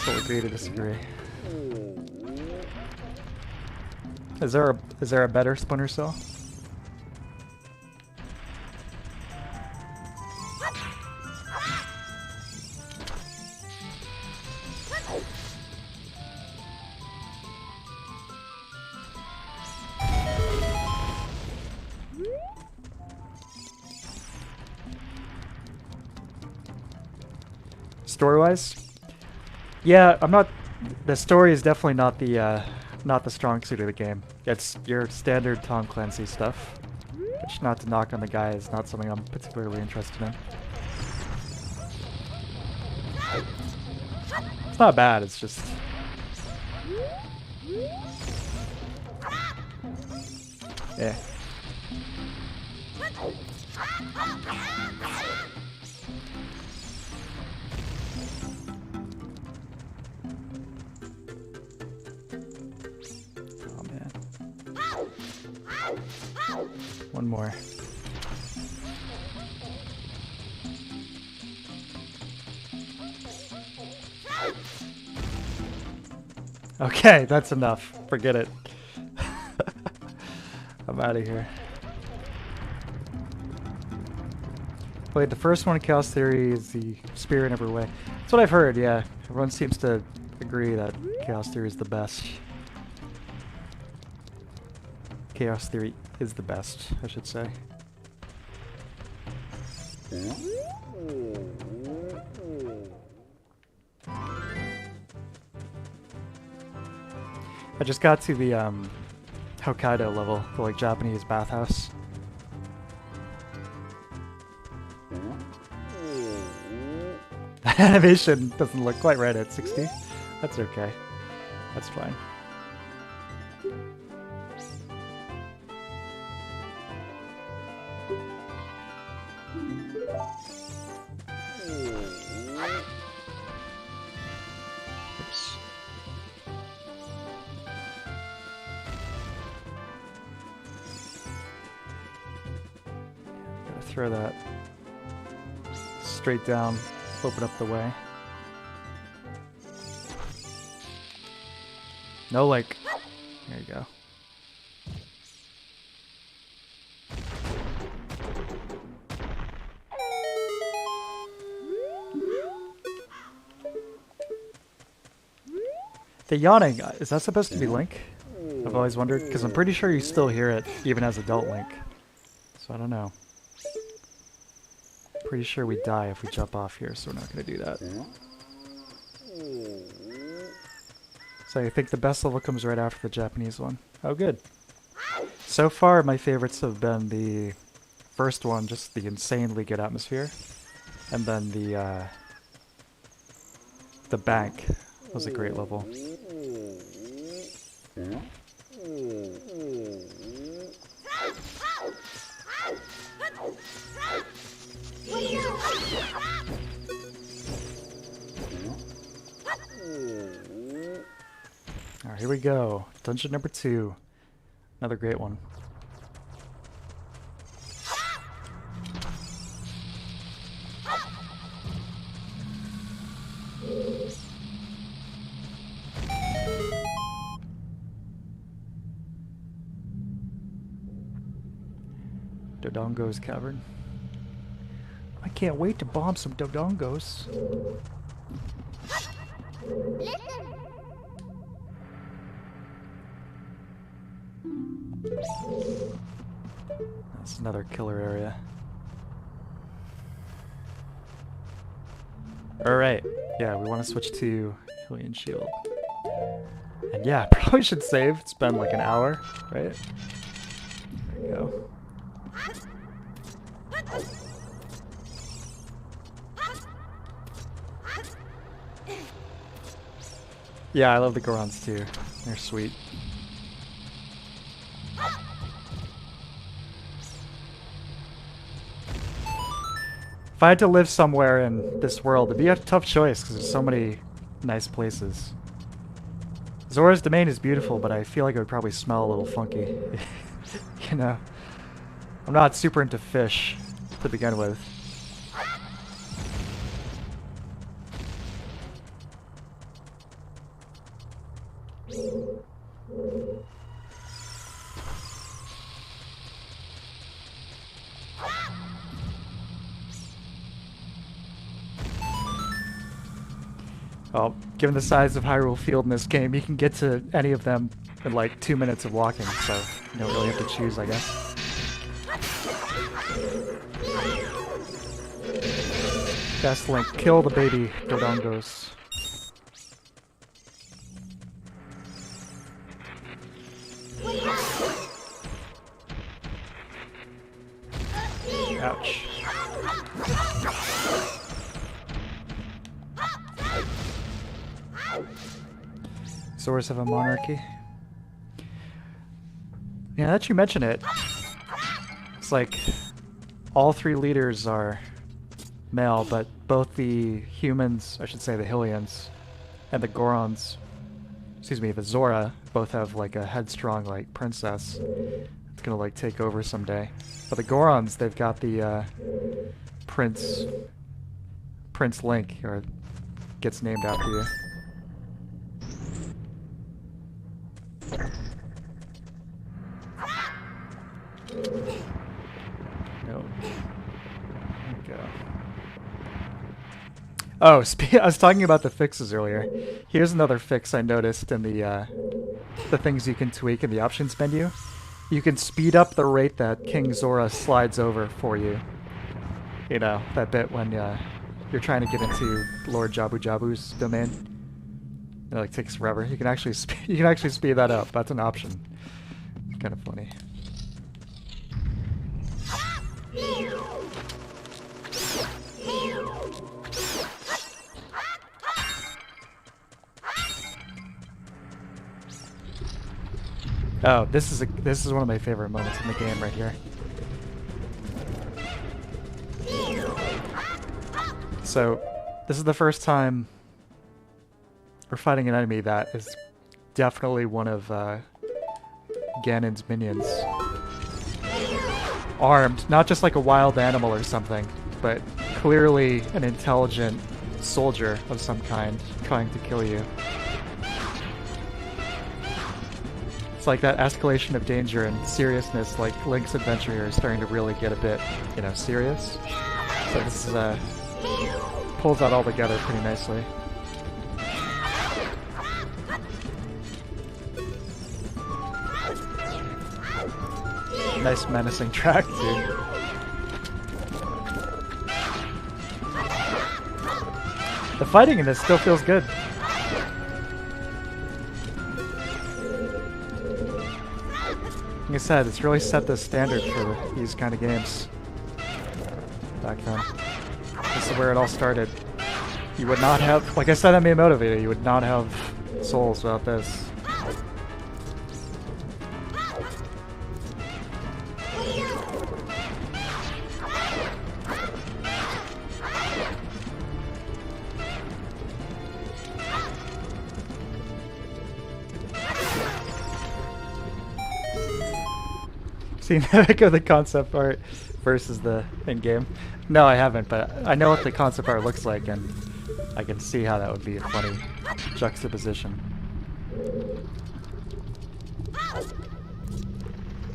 We'll agree to disagree. Is there a better Splinter Cell? story-wise, yeah, I'm not. The story is definitely not the strong suit of the game. It's your standard Tom Clancy stuff, which, not to knock on the guy, is not something I'm particularly interested in. It's not bad. It's just. Yeah. Oh man. One more. Okay, that's enough. Forget it. I'm out of here. Wait, the first one in Chaos Theory is the spear in every way. That's what I've heard, yeah. Everyone seems to agree that Chaos Theory is the best. Chaos Theory is the best, I should say. I just got to the Hokkaido level, the like Japanese bathhouse. That animation doesn't look quite right at 60. That's okay. That's fine. Oops. Gotta throw that straight down, open up the way. No link. There you go. The yawning, is that supposed to be Link? I've always wondered, because I'm pretty sure you still hear it even as adult Link. So I don't know. Pretty sure we die if we jump off here, so we're not going to do that. So I think the best level comes right after the Japanese one. Oh, good. So far, my favorites have been the first one, just the insanely good atmosphere, and then the bank was a great level. Alright, here we go. Dungeon number 2. Another great one. Dodongo's Cavern. I can't wait to bomb some Dodongos. That's another killer area. Alright, yeah, we want to switch to Hylian Shield. And yeah, probably should save. It's been like an hour, right? There we go. Yeah, I love the Gorons too. They're sweet. If I had to live somewhere in this world, it'd be a tough choice because there's so many nice places. Zora's Domain is beautiful, but I feel like it would probably smell a little funky. You know? I'm not super into fish to begin with. Well, given the size of Hyrule Field in this game, you can get to any of them in like 2 minutes of walking, so you don't really have to choose, I guess. Best Link, kill the baby Dodongos. Ouch. Source of a monarchy. Yeah, that you mention it. It's like all three leaders are male, but both the humans, I should say the Hylians, and the Gorons, excuse me, the Zora, both have like a headstrong like princess. It's gonna like take over someday. But the Gorons, they've got the Prince Link, or gets named after you. No. Go. Oh, I was talking about the fixes earlier. Here's another fix I noticed in the things you can tweak in the options menu. You can speed up the rate that King Zora slides over for you. You know, that bit when you're trying to get into Lord Jabu Jabu's domain. It like takes forever. You can actually speed that up. That's an option. It's kind of funny. Oh, this is one of my favorite moments in the game right here. So, this is the first time we're fighting an enemy that is definitely one of Ganon's minions. Armed, not just like a wild animal or something, but clearly an intelligent soldier of some kind trying to kill you. It's like that escalation of danger and seriousness, like Link's adventure here is starting to really get a bit, you know, serious. So this is, pulls that all together pretty nicely. Nice menacing track, too. The fighting in this still feels good. Like I said, it's really set the standard for these kind of games back then. This is where it all started. You would not have, like I said on Main Motivator, you would not have Souls without this. Seen the concept art versus the in-game? No, I haven't, but I know what the concept art looks like, and I can see how that would be a funny juxtaposition.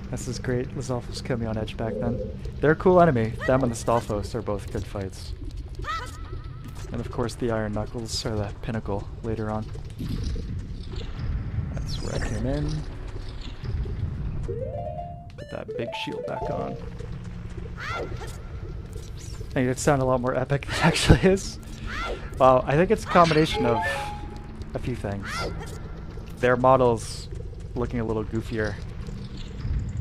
This is great. Lizalfos killed me on edge back then. They're a cool enemy. Them and the Stalfos are both good fights. And of course the Iron Knuckles are the pinnacle later on. That's where I came in. Put that big shield back on. I think it sounded a lot more epic than it actually is. Well, I think it's a combination of a few things. Their models looking a little goofier.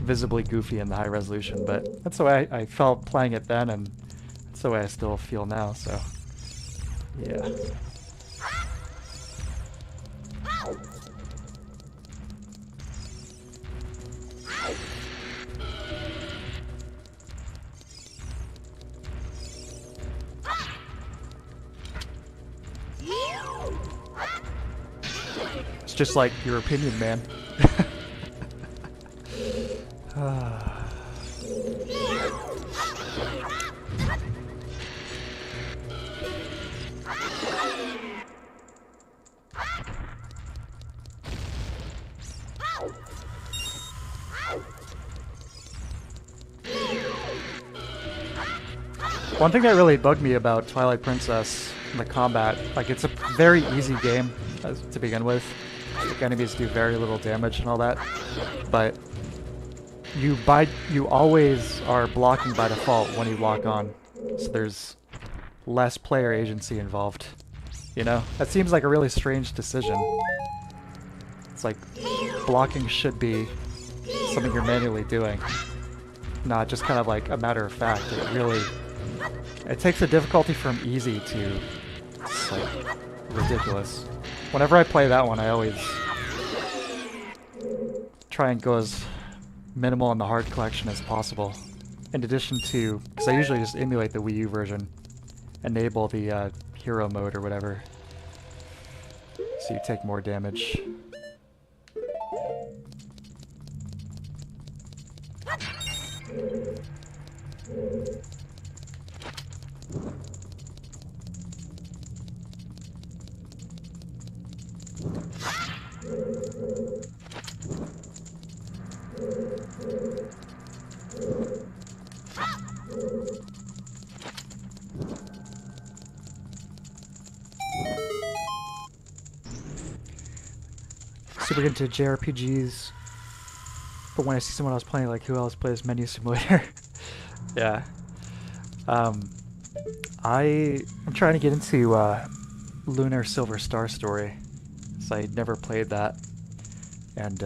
Visibly goofy in the high resolution, but that's the way I felt playing it then, and that's the way I still feel now, so yeah. It's just like your opinion, man. One thing that really bugged me about Twilight Princess in the combat, like it's a very easy game to begin with. Like enemies do very little damage and all that, but you always are blocking by default when you walk on. So there's less player agency involved. You know? That seems like a really strange decision. It's like blocking should be something you're manually doing, not just kind of like a matter of fact. It takes the difficulty from easy to like ridiculous. Whenever I play that one, I always try and go as minimal in the hard collection as possible. In addition to, because I usually just emulate the Wii U version, enable the hero mode or whatever, so you take more damage. Super into JRPGs, but when I see someone else playing, like, who else plays Menu Simulator? Yeah. I'm trying to get into Lunar Silver Star Story, so I never played that, and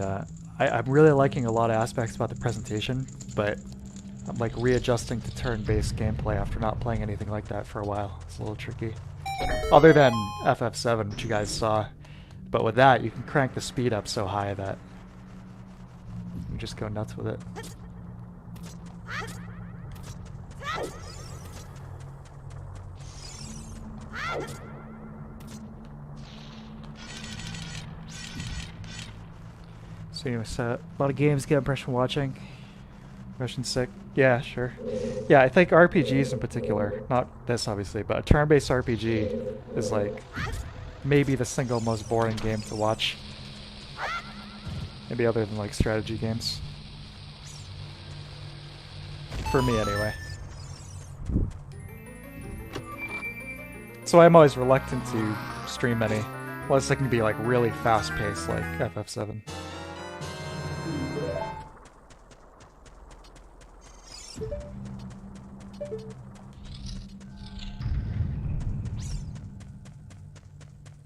I'm really liking a lot of aspects about the presentation, but I'm like readjusting to turn-based gameplay after not playing anything like that for a while. It's a little tricky. Other than FF7, which you guys saw. But with that, you can crank the speed up so high that you just go nuts with it. So anyway, a lot of games get impression watching. Impression sick. Yeah, sure. Yeah, I think RPGs in particular, not this obviously, but a turn-based RPG is like maybe the single most boring game to watch. Maybe other than like strategy games. For me anyway. So I'm always reluctant to stream any, unless it can be like really fast-paced like FF7.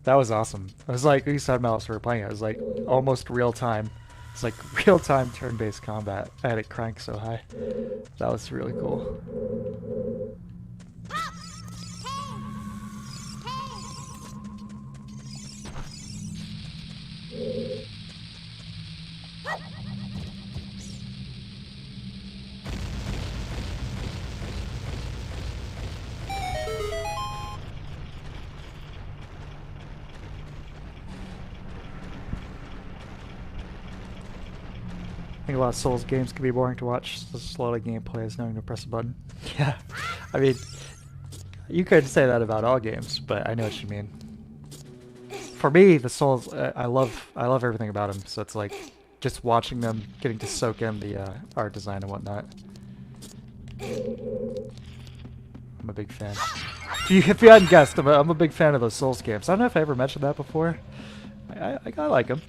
That was awesome. It was like, we said while we were playing it, it was like almost real time. It's like real time turn-based combat. I had it cranked so high. That was really cool. I think a lot of Souls games can be boring to watch. There's just a lot of gameplay is knowing to press a button. Yeah, I mean, you could say that about all games, but I know what you mean. For me, the Souls, I love everything about them. So it's like just watching them, getting to soak in the art design and whatnot. I'm a big fan. If you hadn't guessed, I'm a big fan of those Souls games. I don't know if I ever mentioned that before. I kinda like them.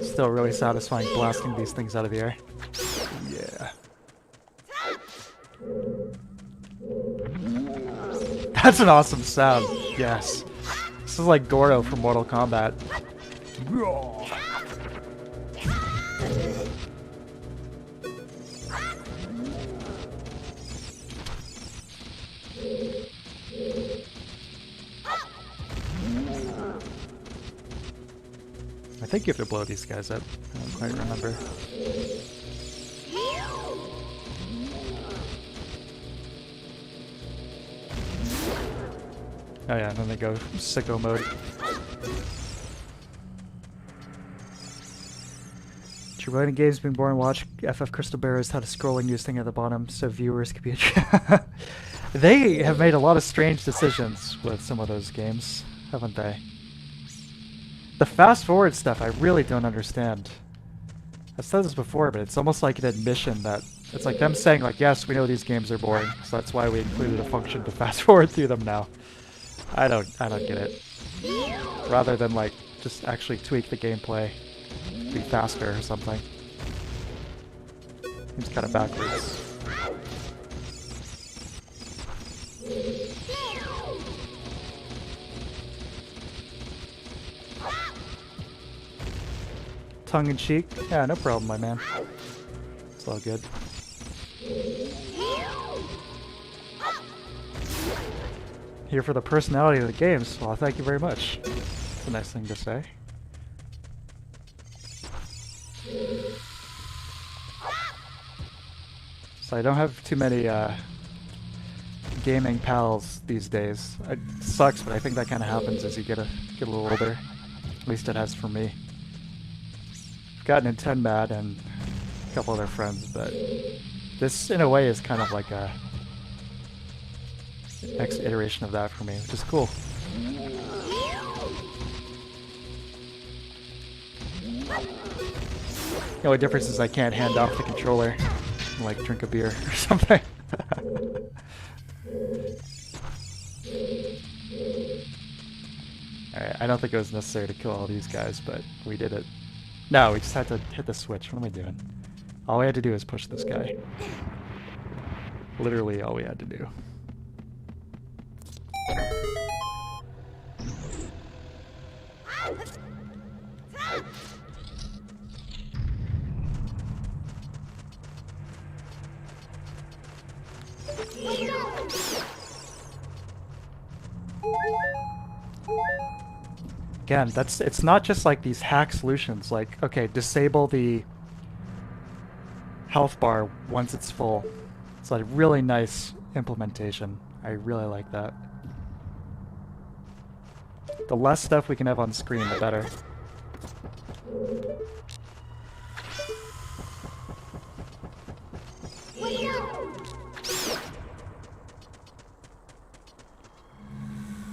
Still really satisfying blasting these things out of the air. Yeah. That's an awesome sound. Yes. This is like Goro from Mortal Kombat. I think you have to blow these guys up. I don't quite remember. Oh yeah, and then they go sicko mode. Providing games being boring, watch FF Crystal Bearers had a scrolling news thing at the bottom so viewers could be They have made a lot of strange decisions with some of those games, haven't they? The fast forward stuff I really don't understand. I've said this before, but it's almost like an admission that it's like them saying like, yes, we know these games are boring, so that's why we included a function to fast forward through them now. I don't get it. Rather than like just actually tweak the gameplay, be faster or something. Seems kind of backwards. Tongue in cheek? Yeah, no problem, my man. It's all good. Here for the personality of the games. Well, thank you very much. That's a nice thing to say. So I don't have too many gaming pals these days. It sucks, but I think that kind of happens as you get a little older. At least it has for me. I've got Nintendo Mad and a couple other friends, but this in a way is kind of like a next iteration of that for me, which is cool. The only difference is I can't hand off the controller and like drink a beer or something. Alright, I don't think it was necessary to kill all these guys, but we did it. No, we just had to hit the switch. What am I doing? All we had to do is push this guy. Literally all we had to do. Again, it's not just like these hack solutions, like, okay, disable the health bar once it's full. It's like a really nice implementation. I really like that. The less stuff we can have on screen, the better.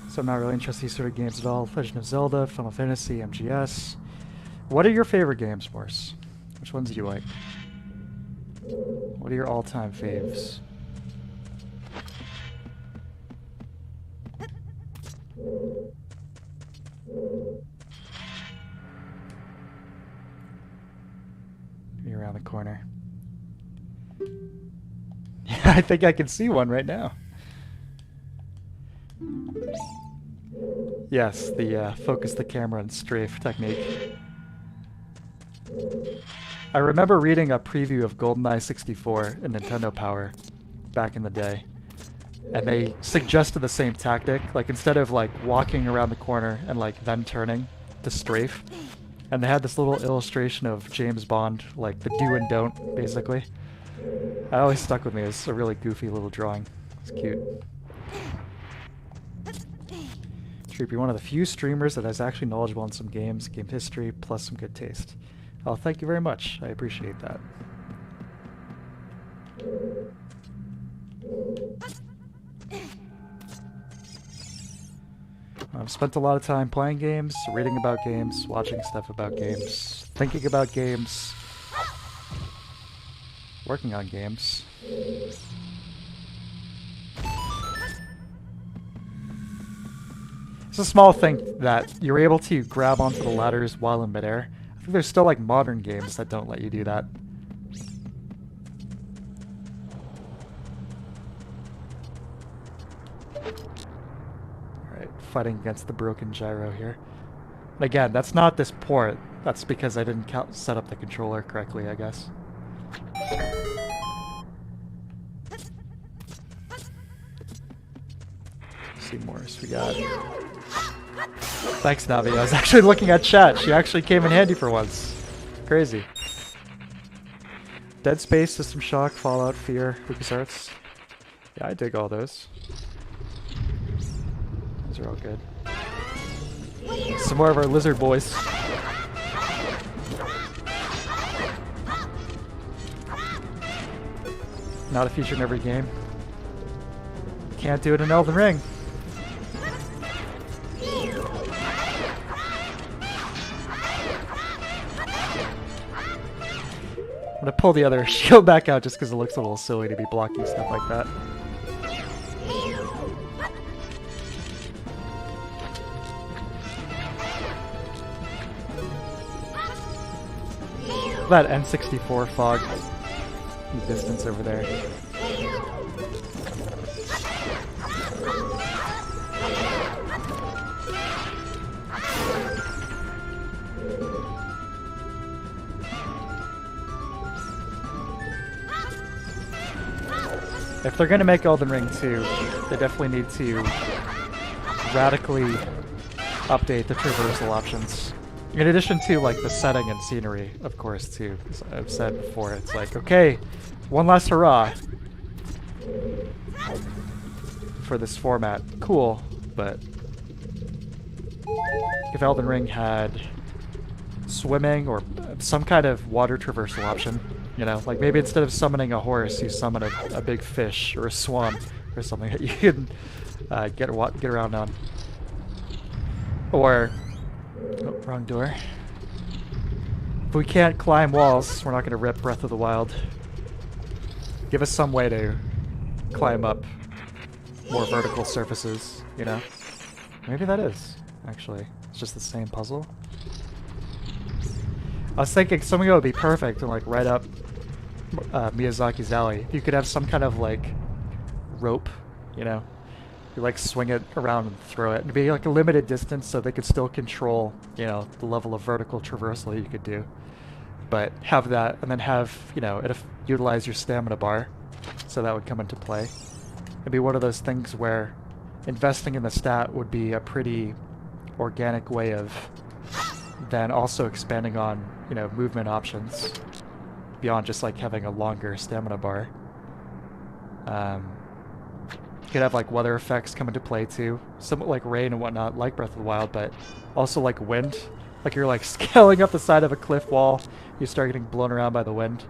So I'm not really interested in these sort of games at all. Legend of Zelda, Final Fantasy, MGS. What are your favorite games, Morse? Which ones do you like? What are your all-time faves? Maybe around the corner. Yeah, I think I can see one right now. Yes, the focus the camera and strafe technique. I remember reading a preview of GoldenEye 64 in Nintendo Power back in the day, and they suggested the same tactic, like instead of like walking around the corner and like then turning to strafe, and they had this little illustration of James Bond, like the do and don't, basically. That always stuck with me. It's a really goofy little drawing. It's cute. You're one of the few streamers that is actually knowledgeable in some games, game history, plus some good taste. Oh, thank you very much. I appreciate that. I've spent a lot of time playing games, reading about games, watching stuff about games, thinking about games, working on games. It's a small thing that you're able to grab onto the ladders while in midair. I think there's still like modern games that don't let you do that. Alright, fighting against the broken gyro here. And again, that's not this port. That's because I didn't set up the controller correctly, I guess. Let's see more. So we got... Thanks, Navi. I was actually looking at chat. She actually came in handy for once. Crazy. Dead Space, System Shock, Fallout, Fear, LucasArts. Yeah, I dig all those. Those are all good. Some more of our lizard boys. Not a feature in every game. Can't do it in Elden Ring. I'm gonna pull the other shield back out just because it looks a little silly to be blocking stuff like that. that N64 fog in the distance over there. If they're gonna make Elden Ring 2, they definitely need to radically update the traversal options. In addition to like the setting and scenery, of course, too. As I've said before, it's like, okay, one last hurrah for this format. Cool, but if Elden Ring had swimming or some kind of water traversal option, you know, like maybe instead of summoning a horse, you summon a big fish or a swan or something that you can get around on. Or, oh, wrong door. If we can't climb walls, we're not going to rip Breath of the Wild. Give us some way to climb up more vertical surfaces, you know? Maybe that is, actually. It's just the same puzzle. I was thinking something that would be perfect and like right up Miyazaki's alley. You could have some kind of like rope, you know? You like swing it around and throw it. It'd be like a limited distance so they could still control, you know, the level of vertical traversal you could do. But have that and then have, you know, utilize your stamina bar. So that would come into play. It'd be one of those things where investing in the stat would be a pretty organic way of then also expanding on, you know, movement options beyond just like having a longer stamina bar. You could have like weather effects come into play too, somewhat like rain and whatnot, like Breath of the Wild, but also like wind. Like you're like scaling up the side of a cliff wall, you start getting blown around by the wind.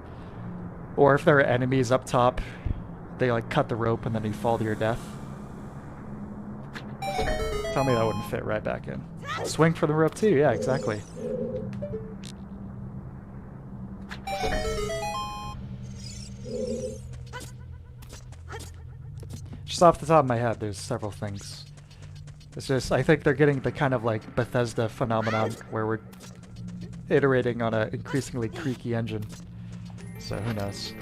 Or if there are enemies up top, they like cut the rope and then you fall to your death. Tell me that wouldn't fit right back in. Swing for the rope too, yeah, exactly. Just off the top of my head, there's several things. It's just, I think they're getting the kind of like Bethesda phenomenon where we're iterating on an increasingly creaky engine. So who knows?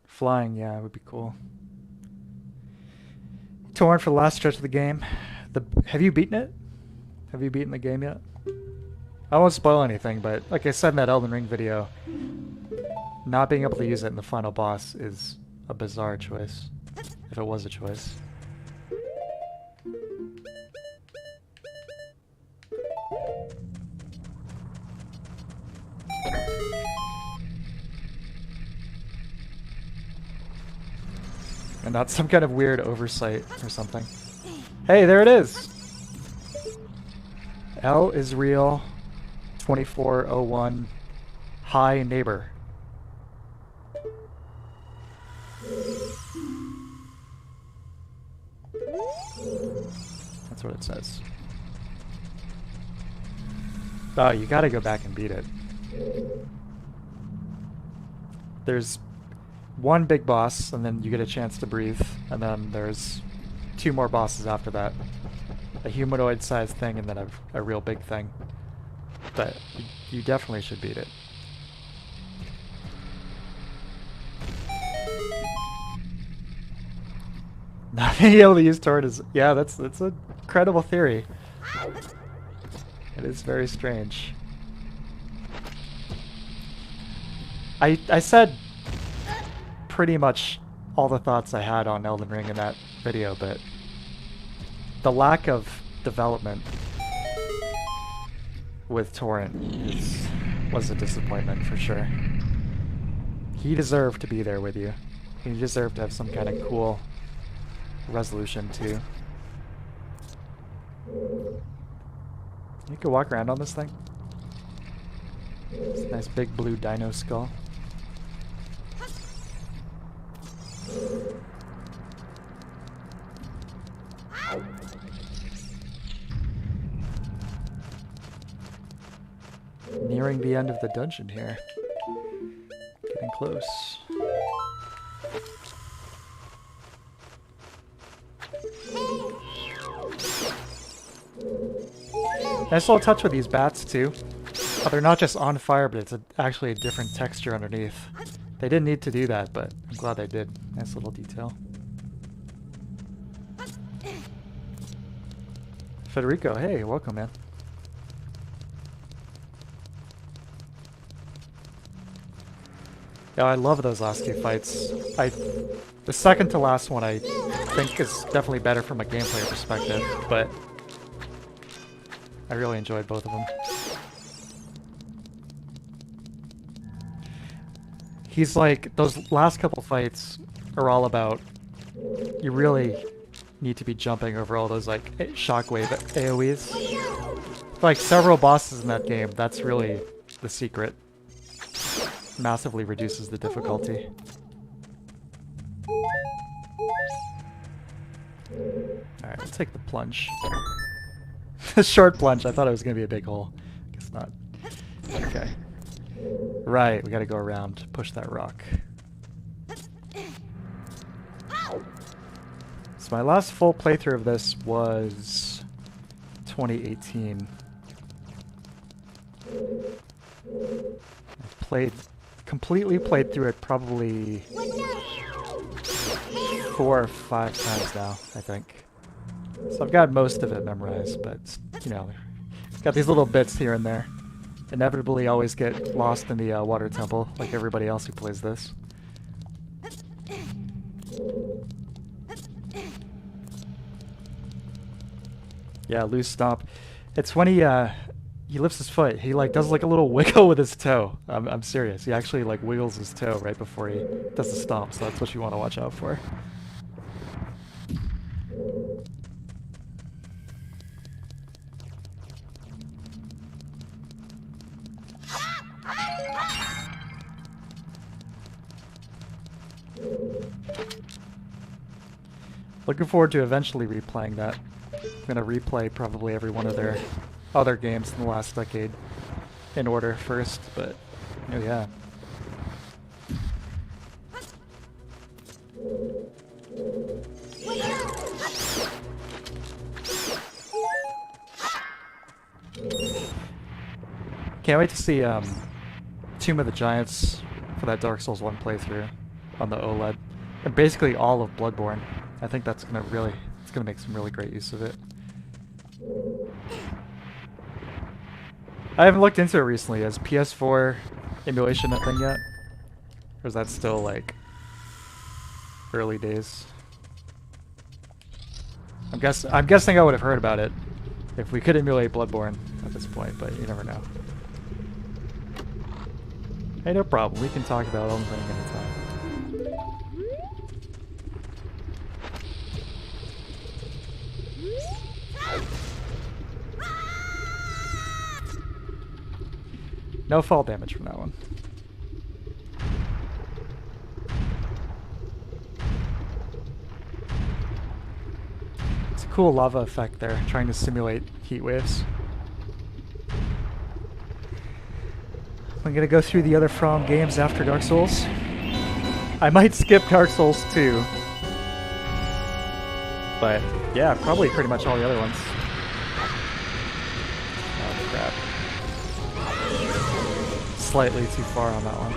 Flying, yeah, it would be cool. Torn for the last stretch of the game. Have you beaten it? Have you beaten the game yet? I won't spoil anything, but like I said in that Elden Ring video, not being able to use it in the final boss is a bizarre choice, if it was a choice. And not some kind of weird oversight or something. Hey, there it is! L is real. 2401 Hi Neighbor. That's what it says. Oh, you gotta go back and beat it. There's one big boss, and then you get a chance to breathe, and then there's 2 more bosses after that. A humanoid-sized thing, and then a real big thing. But you definitely should beat it. Not being able to use Torrent is... Yeah, that's a credible theory. It is very strange. I said pretty much all the thoughts I had on Elden Ring in that video, but the lack of development with Torrent was a disappointment for sure. He deserved to be there with you. He deserved to have some kind of cool resolution too. You could walk around on this thing. It's a nice big blue dino skull. Nearing the end of the dungeon here. Getting close. Nice little touch with these bats too. Oh, they're not just on fire, but it's actually a different texture underneath. They didn't need to do that, but I'm glad they did. Nice little detail. Federico, hey, welcome, man. Yeah, I love those last two fights. The second to last one I think is definitely better from a gameplay perspective, but I really enjoyed both of them. He's like, those last couple fights are all about, you really need to be jumping over all those like shockwave AoEs. Like several bosses in that game, that's really the secret. Massively reduces the difficulty. Alright, let's take the plunge. Short plunge, I thought it was going to be a big hole. Guess not. Okay. Right, we gotta go around, push that rock. So my last full playthrough of this was 2018. I completely played through it probably 4 or 5 times now, I think. So I've got most of it memorized, but, you know, got these little bits here and there. Inevitably always get lost in the water temple, like everybody else who plays this. Yeah, loose stomp. It's when he lifts his foot. He like does like a little wiggle with his toe. I'm serious. He actually like wiggles his toe right before he does the stomp. So that's what you want to watch out for. Looking forward to eventually replaying that. I'm gonna replay probably every one of their other games in the last decade in order first, but oh yeah. Can't wait to see Tomb of the Giants for that Dark Souls 1 playthrough on the OLED. And basically all of Bloodborne. I think that's gonna really, it's gonna make some really great use of it. I haven't looked into it recently. Is PS4 emulation a thing yet? Or is that still like early days? I'm guessing I would have heard about it if we could emulate Bloodborne at this point, but you never know. Hey, no problem. We can talk about Elden Ring anytime. No fall damage from that one. It's a cool lava effect there, trying to simulate heat waves. I'm gonna go through the other From games after Dark Souls. I might skip Dark Souls 2. But yeah, probably pretty much all the other ones. Oh crap. Slightly too far on that one.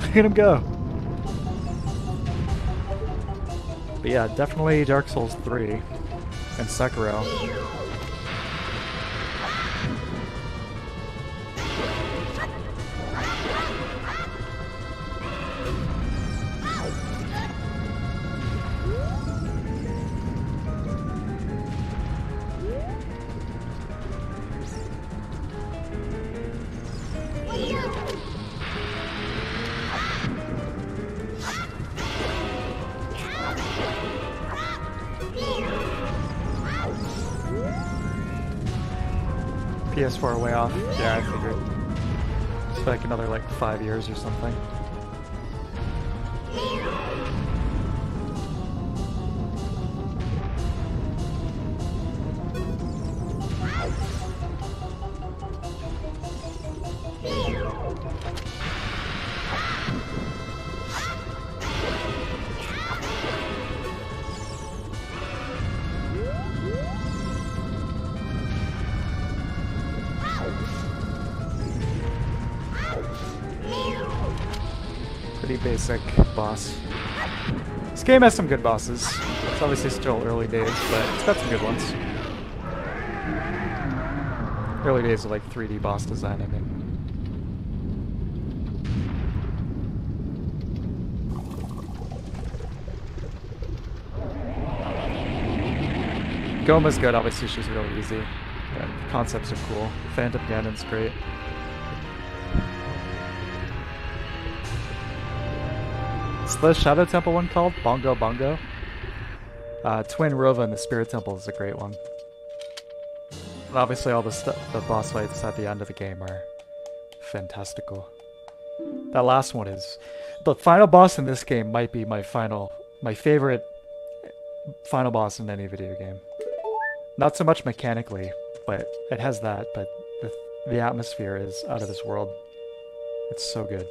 Look at him go. But yeah, definitely Dark Souls 3 and Sekiro. PS4 way off. Yeah, I figured. It's like another like 5 years or something. pretty basic boss. This game has some good bosses. It's obviously still early days, but it's got some good ones. Early days of like 3D boss design, I mean. Goma's good, obviously she's really easy. But the concepts are cool. Phantom Ganon's great. What's the Shadow Temple one called? Bongo Bongo? Twin Rova in the Spirit Temple is a great one. And obviously all the boss fights at the end of the game are fantastical. That last one is... The final boss in this game might be my favorite final boss in any video game. Not so much mechanically, but it has that, but the atmosphere is out of this world. It's so good.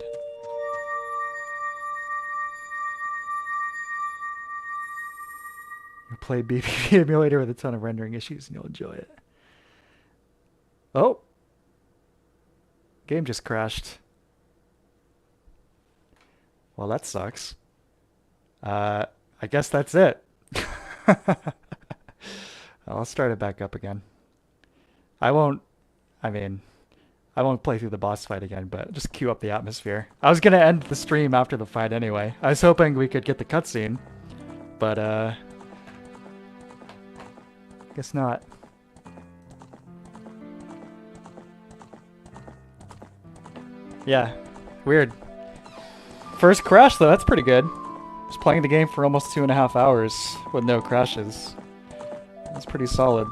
You play BBB emulator with a ton of rendering issues and you'll enjoy it. Oh! Game just crashed. Well, that sucks. I guess that's it. I'll start it back up again. I won't play through the boss fight again, but just cue up the atmosphere. I was gonna end the stream after the fight anyway. I was hoping we could get the cutscene, but guess not. Yeah, weird. First crash though, that's pretty good. I was playing the game for almost 2.5 hours with no crashes. That's pretty solid.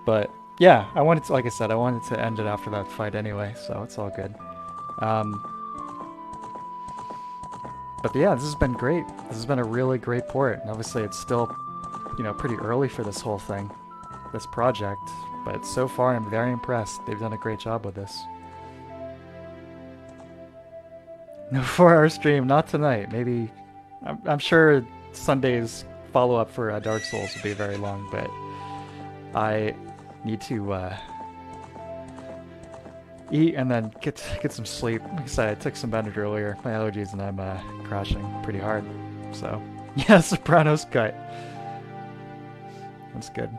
But yeah, like I said, I wanted to end it after that fight anyway, so it's all good. But yeah, this has been great. This has been a really great port. And obviously it's still, pretty early for this whole thing, this project. But so far I'm very impressed. They've done a great job with this. No 4-hour stream, not tonight. Maybe, I'm sure Sunday's follow-up for Dark Souls will be very long, but I need to eat and then get some sleep. Like I said, I took some Benadryl earlier, my allergies, and I'm crashing pretty hard. So yeah, Sopranos cut. That's good.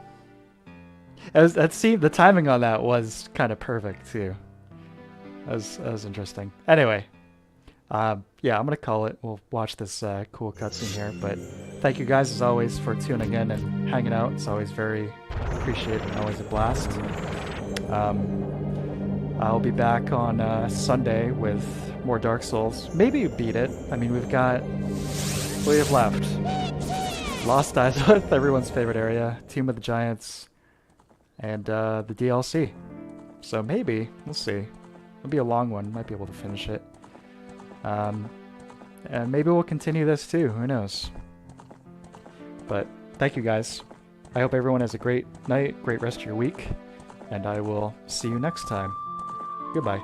The timing on that was kind of perfect too. That was interesting. Anyway. Yeah, I'm gonna call it. We'll watch this cool cutscene here, but thank you guys as always for tuning in and hanging out. It's always very appreciated and always a blast. I'll be back on Sunday with more Dark Souls. Maybe beat it. I mean, what do we have left? Lost Island, everyone's favorite area, Team of the Giants, and the DLC. So maybe, we'll see. It'll be a long one, might be able to finish it. And maybe we'll continue this too, who knows. But thank you guys. I hope everyone has a great night, great rest of your week, and I will see you next time. Goodbye.